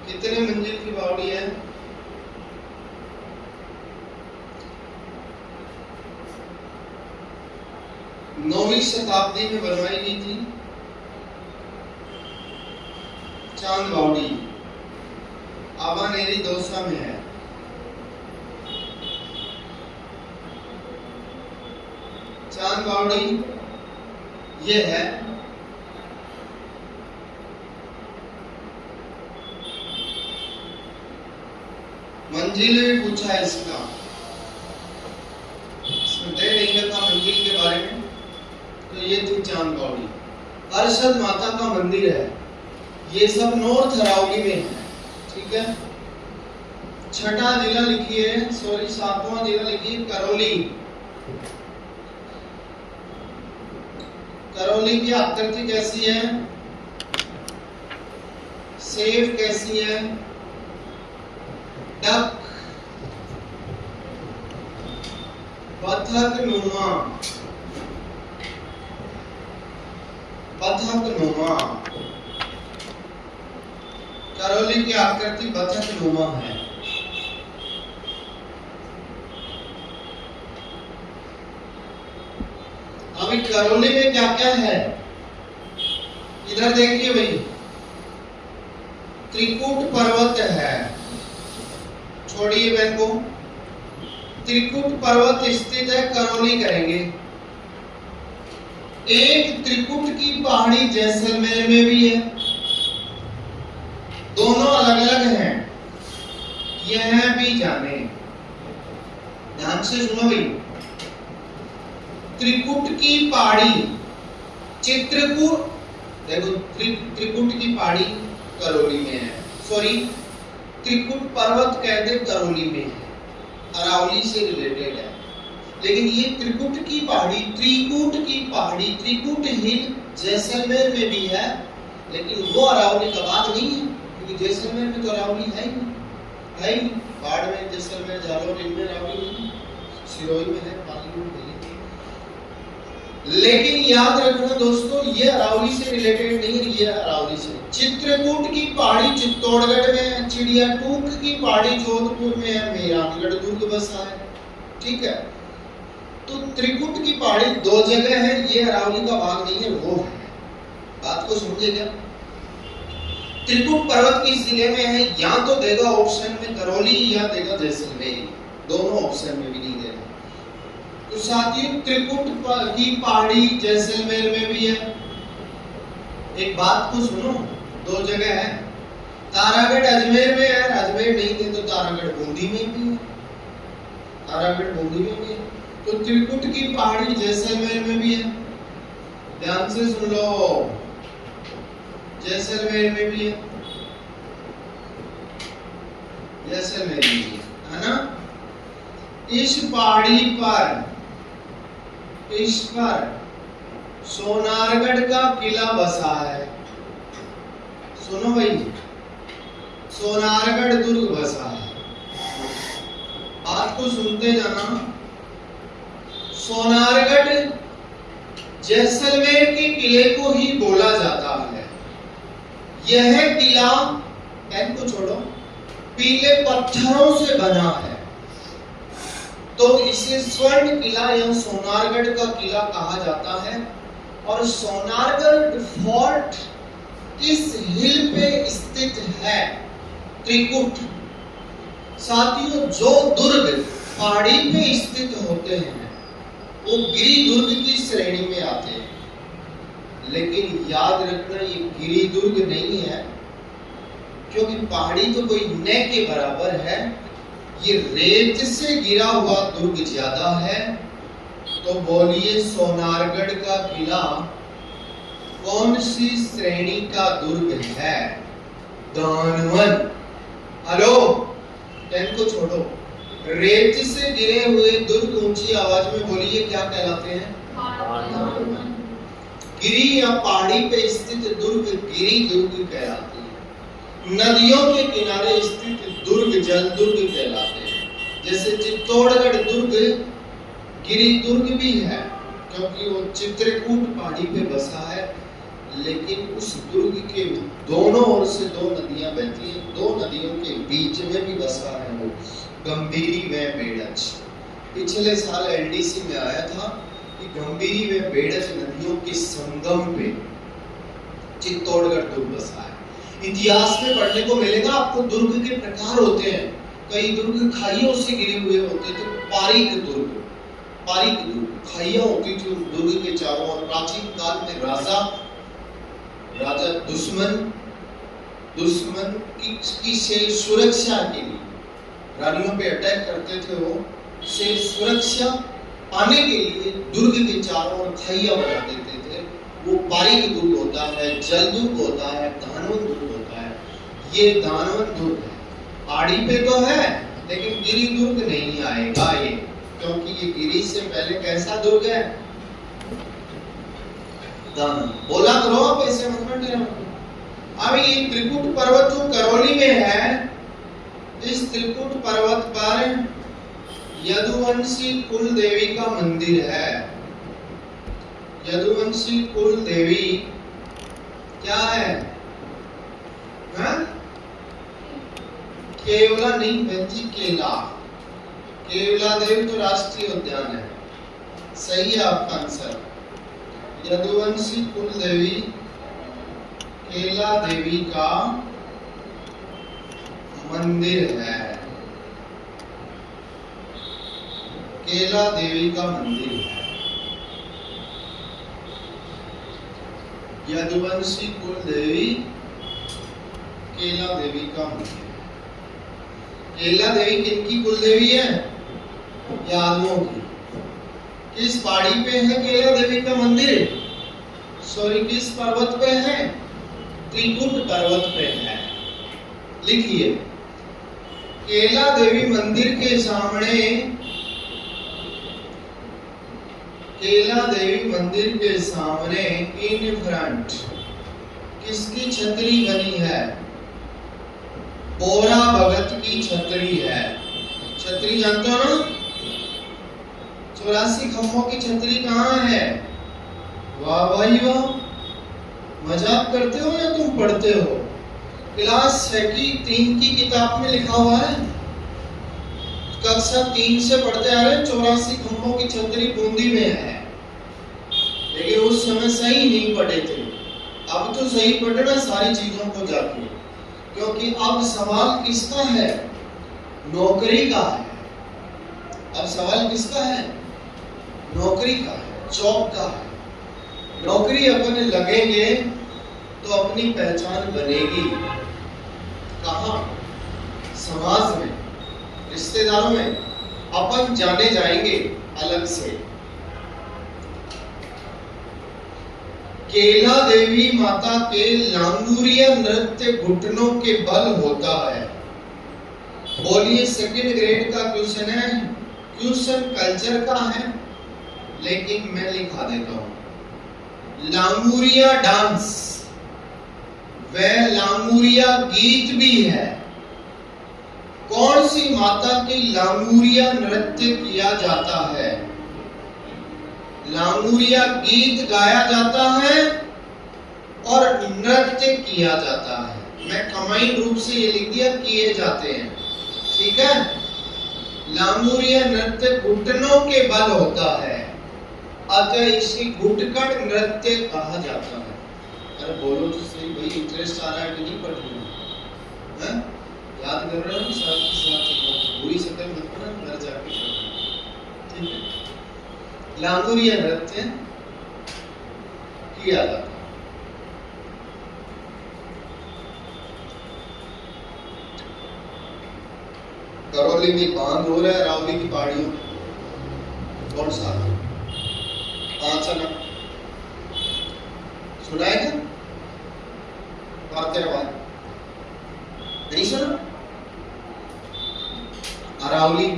कितने मंजिल की बावड़ी है? 9वीं शताब्दी में बनवाई गई थी चांद बावड़ी, आवानेरी दौसा में है। चांद बावड़ी ये है। मंजिल भी पूछा है इसका, इसमें तय नहीं रखा मंजिल के बारे में। तो ये थी चांद बावड़ी। अरशद माता का मंदिर है, ये सब नॉर्थ अरावली में है, ठीक है। छठा जिला लिखिए, सॉरी 7वां जिला लिखिए, करौली। करौली की आकृति कैसी है? सेफ कैसी है? डक, बतख नुमा, बतख नुमा। करौली की आकृति बतख नुमा है। अभी करौली में क्या क्या है इधर देखिए भाई। त्रिकूट पर्वत है, छोड़िए बहन को। त्रिकूट पर्वत स्थित है, करौली करेंगे। एक त्रिकूट की पहाड़ी जैसलमेर में भी है, दोनों अलग अलग हैं, यह भी जाने। ध्यान से सुनो भाई। त्रिकूट की पहाड़ी चित्रकूट, देखो त्रिकूट की पहाड़ी करौली में है, सॉरी त्रिकूट पर्वत कहते करौली में है, अरावली से रिलेटेड है। लेकिन ये त्रिकूट की पहाड़ी, त्रिकूट की पहाड़ी, त्रिकूट हिल जैसलमेर में भी है, लेकिन वो अरावली का भाग नहीं है, क्योंकि जैसलमेर में तो अरावली है ही नहीं। बाढ़ में जैसलमेर, जालौर, इनमें अरावली नहीं, सिरोही में है, पाली में है। लेकिन याद रखना दोस्तों, ये अरावली से रिलेटेड नहीं है, ये अरावली से। चित्रकूट की पहाड़ी चित्तौड़गढ़ में है, चिड़िया टूक की पहाड़ी जोधपुर में है, मेहरानगढ़ दुर्ग बसा है, ठीक है। तो त्रिकूट की पहाड़ी दो जगह है, ये अरावली का भाग नहीं है, वो है। बात को समझे क्या? त्रिकूट पर्वत किस जिले में है? या तो देगा ऑप्शन में करौली या देगा जैसलमेर, दोनों ऑप्शन में भी नहीं देगा। तो साथियों त्रिकूट की पहाड़ी जैसलमेर में भी है। एक बात को सुनो, दो जगह है। तारागढ़ अजमेर में है, अजमेर नहीं है तो तारागढ़ बूंदी में भी है, तारागढ़ बूंदी में भी है। तो त्रिकूट की पहाड़ी जैसलमेर में भी है, ध्यान से सुन लो, जैसलमेर में भी है, जैसलमेर में भी है ना। इस पहाड़ी पर, इस पर सोनारगढ़ का किला बसा है। सुनो भाई, सोनारगढ़ दुर्ग बसा है। बात को सुनते जाना। सोनारगढ़ जैसलमेर के किले को ही बोला जाता है। यह किला, पेन को छोड़ो, पीले पत्थरों से बना है, तो इसे स्वर्ण किला या सोनारगढ़ का किला कहा जाता है। और सोनारगढ़ फोर्ट किस हिल पे स्थित है? त्रिकूट। साथियों, जो दुर्ग पहाड़ी पे स्थित होते हैं वो गिरि दुर्ग की श्रेणी में आते हैं। लेकिन याद रखना, ये गिरि दुर्ग नहीं है, क्योंकि पहाड़ी तो कोई न के बराबर है, ये रेत से गिरा हुआ दुर्ग ज्यादा है। तो बोलिए सोनारगढ़ का किला कौन सी श्रेणी का दुर्ग है? दानवन। हेलो, पेन को छोड़ो। रेत से गिरे हुए दुर्ग ऊंची आवाज में बोलिए, क्या कहलाते हैं? गिरी या पहाड़ी पे स्थित दुर्ग गिरी दुर्ग कहलाते हैं। नदियों के किनारे स्थित दुर्ग जल दुर्ग कहलाते हैं। जैसे चित्तौड़गढ़ दुर्ग गिरी दुर्ग भी है, क्योंकि वो चित्रकूट पहाड़ी पे बसा है, लेकिन उस दुर्ग के दोनों ओर से दो नदियां बहती हैं, दो नदियों के बीच में भी बसा है वो गंभीरी व बेड़च। पिछले साल एलडीसी में आया था कि गंभीरी व बेड़च नदियों के संगम पे चित्तौड़गढ़ दुर्ग बसा है। इतिहास में पढ़ने को मिलेगा आपको, दुर्ग के प्रकार होते हैं। कई दुर्ग खाइयों से घिरे हुए होते थे, पारिक दुर्ग खाइयां होती थी उस दुर्ग के चारों ओर। प्राचीन काल में राजा दुश्मन की से सुरक्षा के लिए रानियों पे अटैक करते थे, वो से सुरक्षा पाने के लिए दुर्ग के चारों ओर खाइया बना देते थे। वो पारिक दुर्ग होता है, जल दुर्ग होता है, दानवन दुर्ग होता है। ये दानवन दुर्ग है, पहाड़ी पे तो है लेकिन गिरी दुर्ग नहीं आएगा ये, क्योंकि ये गिरी से पहले कैसा दुर्ग है? दानव। बोला करो आप, ऐसे मत बैठे। अब ये त्रिकुट पर्वत जो करौली में है, इस त्रिकुट पर्वत पर यदुवंशी कुल देवी का मंदिर है। यदुवंशी कुल देवी क्या है? केवला नहीं बहती, केवला देवी तो राष्ट्रीय उद्यान है। सही है आपका आंसर। यदुवंशी कुल देवी केला देवी का मंदिर है। केला देवी का मंदिर है। यदुवंशी कुल देवी केला देवी का मंदिर। केला देवी किनकी कुल देवी है? यादवों की। किस पहाड़ी पे है केला देवी का मंदिर? सॉरी, किस पर्वत पे है? त्रिकुट पर्वत पे है। लिखिए, केला देवी मंदिर के सामने, केला देवी मंदिर के सामने इन फ्रंट किसकी छतरी बनी है? बोरा भगत की छतरी है। छतरी जानते हो ना? 84 खम्भों की छतरी कहाँ है? वाह भाई वाह, मजाक करते हो या तुम पढ़ते हो? क्लास 6 की 3 की किताब में लिखा हुआ है, कक्षा 3 से पढ़ते आ रहे। 84 खम्भों की छतरी बूंदी में है, लेकिन उस समय सही नहीं पढ़े थे। अब तो सही पढ़ना सारी चीजों को जाके, क्योंकि अब सवाल किसका है? नौकरी का है। अब सवाल किसका है? नौकरी का है, जॉब का है। नौकरी अपने लगेंगे तो अपनी पहचान बनेगी। कहाँ? समाज में, रिश्तेदारों में अपन जाने जाएंगे अलग से। केला देवी माता के लांगुरिया नृत्य घुटनों के बल होता है। बोलिए, सेकंड ग्रेड का क्वेश्चन है, क्वेश्चन कल्चर का है, लेकिन मैं लिखा देता हूं। लांगुरिया डांस व लांगुरिया गीत भी है। कौन सी माता की लांगुरिया नृत्य किया जाता है? लांगुरिया गीत गाया जाता है और नृत्य किया जाता है। मैं कमांड रूप से ये लिख दिया, किए जाते हैं। ठीक है? लांगुरिया नृत्य घुटनों के बल होता है, अतः इसे घुटकड़ नृत्य कहा जाता है। अरे बोलो तो सही भाई, इंटरेस्ट आ रहा है कि नहीं पढ़ रहे हैं? याद कर रहे हो? साथ के साथ पूरी शक्ल मत करना, घर जाके पढ़ना। ठीक है? लांगुरिया नृत्य किया जाता है। करौली में बांध हो रहा है, रावली की पहाड़ियों। कौन सा? पांच ना सुना है क्या? बाद नहीं सुना? अरावली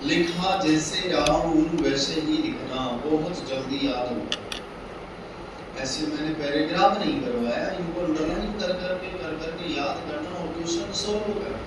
लिखा जैसे रहा हूं वैसे ही लिखना, बहुत जल्दी याद होगा। ऐसे मैंने पैराग्राफ नहीं करवाया, इनको अंडरलाइन कर करके याद करना और क्वेश्चन सॉल्व करना।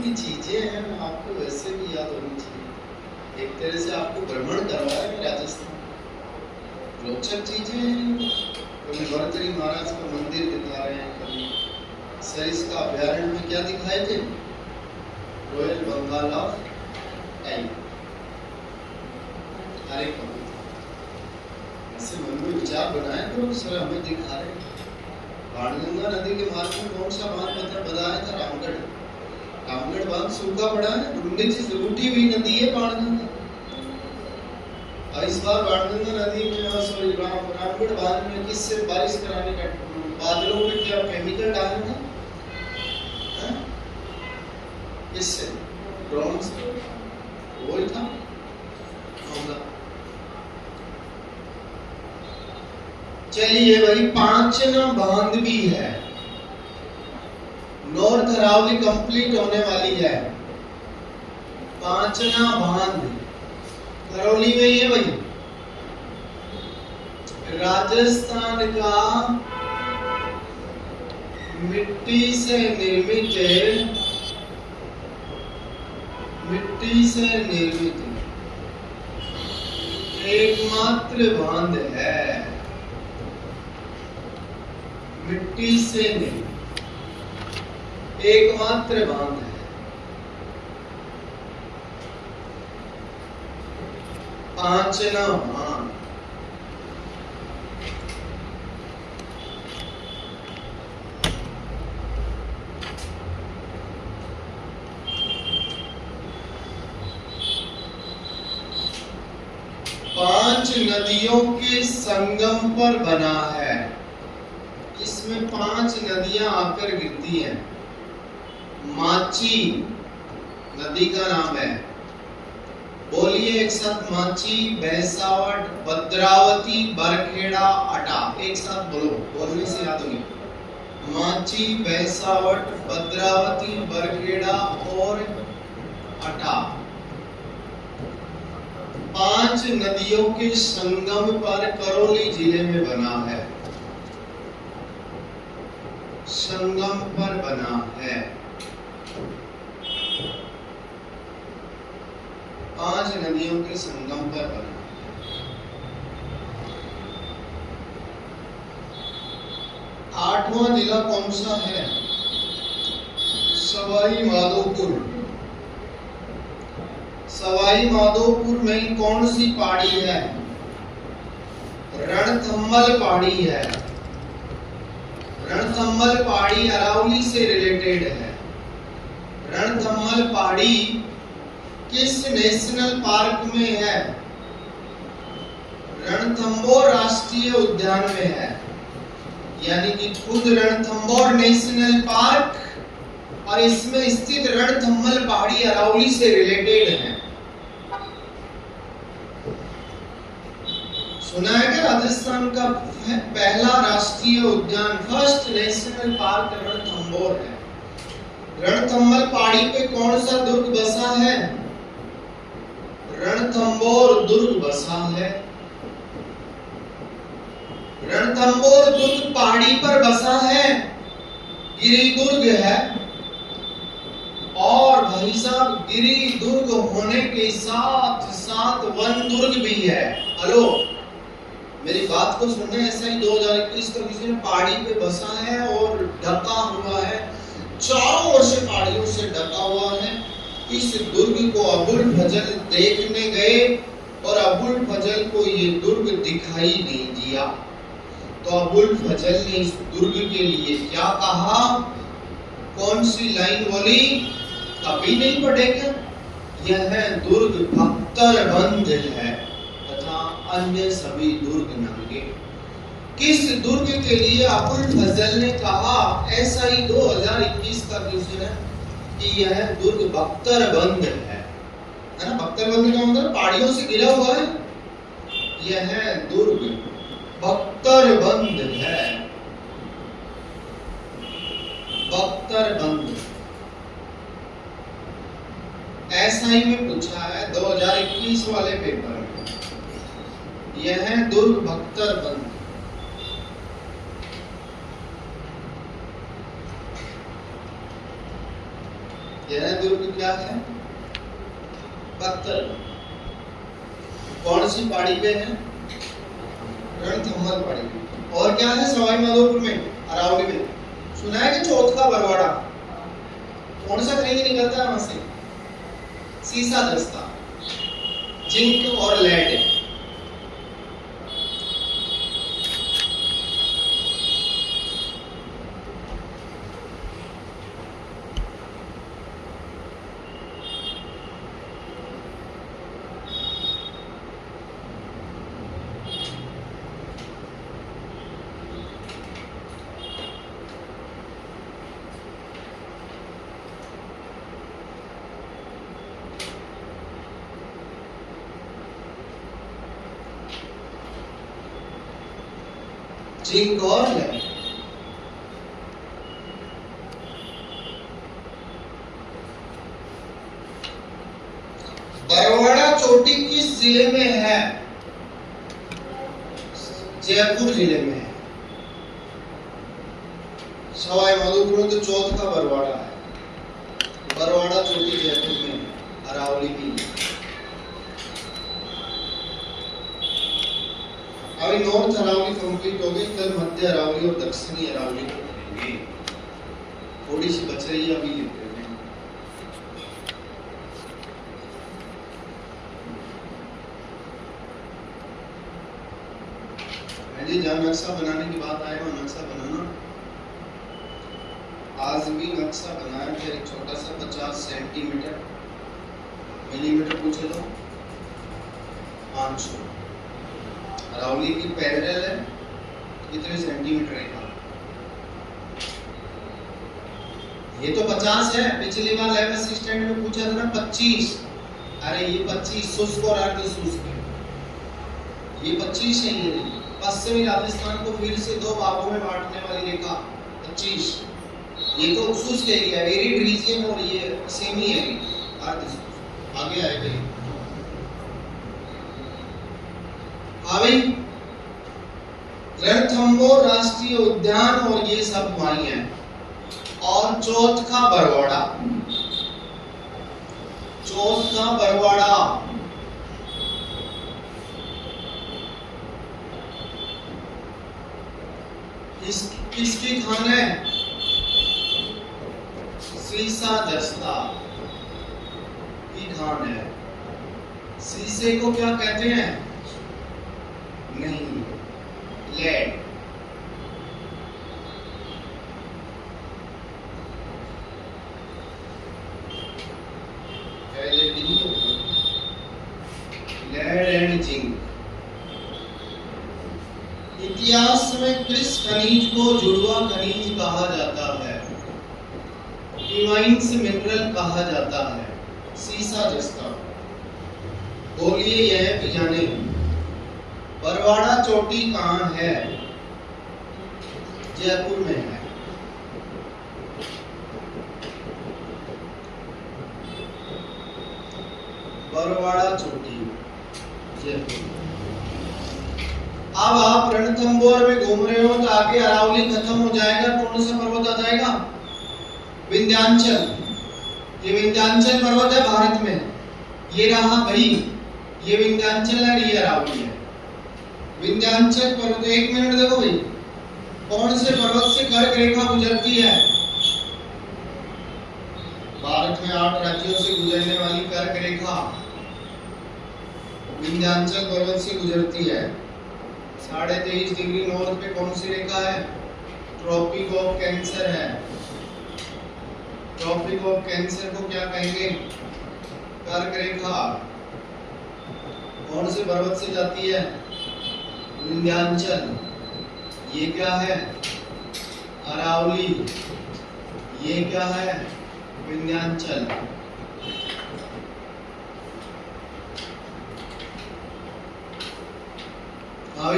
की चीजें हैं आपको वैसे भी याद होनी चाहिए। एक तरह से आपको भ्रमण करवाया है राजस्थान, रोचक चीजें हैं। कभी भरतरी महाराज का मंदिर दिखा रहे हैं, कभी सरिस्का अभ्यारण्य में क्या दिखाए थे, रॉयल बंगाल ऑफ टाइगर। अरे ऐसे मन में विचार बनाए तो सर हमें दिखा रहे हैं। बाणगंगा नदी के मार्ग में कौन सा बांध बताया था, रामगढ़। रामगढ़ बांध सूखा पड़ा है, ढूंढने से टूटी हुई नदी है बाणगंगा। इस बार बाणगंगा नदी में सॉरी रामगढ़ बांध में किससे बारिश कराने का, बादलों में क्या केमिकल डालेंगे, किससे, ड्रोन से, वही था मामला। चलिए भाई, पांचना बांध भी है, नॉर्थ अरावली कंप्लीट होने वाली है। पांचना बांध करौली में ही है भाई, राजस्थान का मिट्टी से निर्मित एकमात्र बांध है, मिट्टी से निर्मित एकमात्र बांध है। पांचना बांध। पांच नदियों के संगम पर बना है। इसमें पांच नदियां आकर गिरती हैं। माची नदी का नाम है, बोलिए एक साथ, माची, भैंसावट, भद्रावती, बरखेड़ा, अटा। एक साथ बोलो, बोलने से याद होगी। माची, भैंसावट, भद्रावती, बरखेड़ा और अटा। पांच नदियों के संगम पर करौली जिले में बना है, संगम पर बना है। पांच नदियों के संगम पर बना। आठवां जिला कौन सा है? सवाई माधोपुर। सवाई माधोपुर में कौन सी पहाड़ी है? रणथंभल पहाड़ी है। रणथंभल पहाड़ी अरावली से रिलेटेड है। रणथंभल पहाड़ी किस नेशनल पार्क में है? रणथंभौर राष्ट्रीय उद्यान में है। यानी कि खुद रणथंभौर नेशनल पार्क और इसमें स्थित रणथंभल पहाड़ी अरावली से रिलेटेड है। सुना है कि राजस्थान का पहला राष्ट्रीय उद्यान, फर्स्ट नेशनल पार्क रणथंभौर है। रणथंभल पहाड़ी पे कौन सा दुर्ग बसा है? रणथंभौर दुर्ग बसा है। रणथंभौर दुर्ग पहाड़ी पर बसा है, गिरी दुर्ग है। और भाई साहब, गिरी दुर्ग होने के साथ साथ वन दुर्ग भी है। हेलो, मेरी बात को सुनने। ऐसा ही 2021 का किसी ने पहाड़ी पे बसा है और ढका हुआ है, चारों ओर से पहाड़ियों से ढका हुआ है। इस दुर्ग को अबुल फजल देखने गए और अबुल फजल को ये दुर्ग दिखाई नहीं दिया, तो अबुल फजल ने इस दुर्ग के लिए क्या कहा? कौन सी लाइन बोली? कभी नहीं पढ़ेगा। यह दुर्ग बख्तरबंद है तथा अन्य सभी दुर्ग नंगे। किस दुर्ग के लिए अबुल फजल ने कहा? ऐसा ही 2021 का क्वेश्चन है कि यह दुर्ग बख्तरबंद है ना। बख्तरबंद का मतलब पहाड़ियों से घिरा हुआ है। यह दुर्ग बख्तरबंद है, बख्तरबंद। ऐसा ही में पूछा है 2021 वाले पेपर में। यह दुर्ग बख्तरबंद। यह दुर्ग क्या है? बख्तर। कौन सी पहाड़ी पे है? रणथंभौर पहाड़ी पे। और क्या है सवाई माधोपुर में, अरावली में? सुना है कि चौथा बरवाड़ा। कौन सा खनिज निकलता है वहां से? सीसा दस्ता, जिंक और लेड। जिंक और लेड। बरवाड़ा चोटी किस जिले में है? जयपुर जिले में है। सवाई माधोपुर में तो चौथा बरवाड़ा है। बरवाड़ा चोटी जयपुर में है, अरावली भी। अभी नॉर्थ अरावली कंप्लीट हो गई, कल मध्य अरावली और दक्षिणी अरावली को पढ़ेंगे। थोड़ी सी बच रही है, अभी लिखते हैं। जी जहाँ नक्शा बनाने की बात आए वहाँ नक्शा बनाना। आज भी नक्शा बनाया, फिर एक छोटा सा 50 सेंटीमीटर, मिलीमीटर पूछे तो 500। अरावली की पैरेलल है, कितने सेंटीमीटर है? ये तो 50 है। पिछली बार 11th स्टैंडर्ड में पूछा था ना 25। अरे ये 25 शुष्क और अर्धशुष्क है। ये 25 है। ये पश्चिमी राजस्थान को फिर से दो भागों में बांटने वाली रेखा 25। ये तो शुष्क एरिया, एरिड रीजन, और ये सेमी एरिड अर्धशुष्क। आगे आएगा अभी रणथंभौर राष्ट्रीय उद्यान और ये सब वहीं है। और चौथा बरवाड़ा, चौथा बरवाड़ा किसकी खान है? सीसा दस्ता की खान है। सीसे को क्या कहते हैं? नहीं, लेड। Lead and zinc. इतिहास में किस खनिज को जुड़वा खनिज कहा जाता है? डिवाइंस मिनरल कहा जाता है। सीसा दस्ता। बोलिए यह भी जाने। बरवाड़ा चोटी कहाँ है? जयपुर में है। बरवाड़ा चोटी जयपुर। अब आप रणथंभौर में घूम रहे हो तो आगे अरावली खत्म हो जाएगा, कौन सा पर्वत आ जाएगा? विंध्याचल। ये विंध्याचल पर्वत है भारत में। ये रहा भाई, ये विंध्याचल है, ये अरावली है। विंध्याचल पर्वत, एक मिनट देखो भाई, कौन से पर्वत से कर्क रेखा गुजरती है? भारत में 8 राज्यों से गुजरने वाली कर्क रेखा विंध्याचल पर्वत से गुजरती है। 23.5 डिग्री नॉर्थ पे कौन सी रेखा है? ट्रॉपिक ऑफ कैंसर है। ट्रॉपिक ऑफ कैंसर को क्या कहेंगे? कर्क रेखा। कौन से पर्वत से जाती है? विंध्याचल। ये क्या है? अरावली। ये क्या है? विंध्याचल।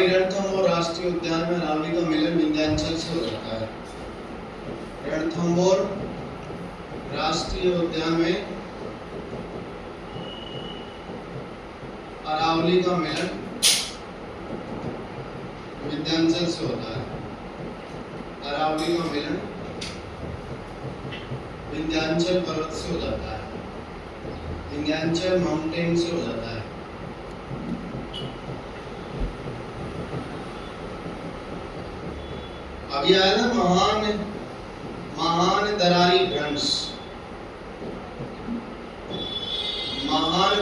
रणथंभौर राष्ट्रीय उद्यान में अरावली का मिलन विंध्याचल से हो जाता है। रणथंभौर राष्ट्रीय उद्यान में अरावली का मिलन विंध्याचल से होता है। अरावली का मिलन विंध्याचल पर्वत से हो जाता है, विंध्याचल माउंटेन से हो जाता है। अभी आया ना महान दरारी भ्रंश, महान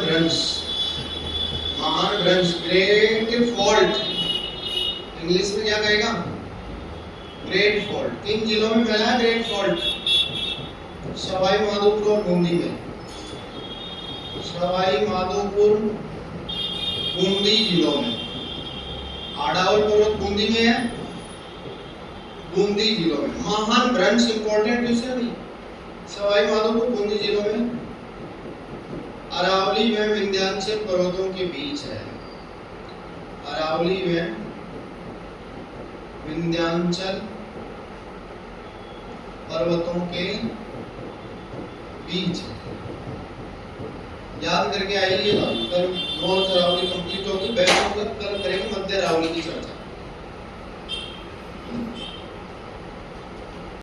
भ्रंश, ग्रेट फॉल्ट, इंग्लिश में क्या कहेगा? Great fault. किन जिलों में फैला है ग्रेट फॉल्ट? सवाई माधोपुर और बूंदी में, सवाई माधोपुर बूंदी जिलों में। आड़ावल पर्वत बूंदी में है, बूंदी जिलों में। महान भ्रंश इंपॉर्टेंट क्वेश्चन है, सवाई माधोपुर बूंदी जिलों में। अरावली में विंध्याचल पर्वतों के बीच है, अरावली में विंध्याचल पर्वतों के बीच। याद करके आइएगा, कल रोज अरावली कंप्लीट होगी, बैठक कल करेंगे मध्य अरावली की चर्चा।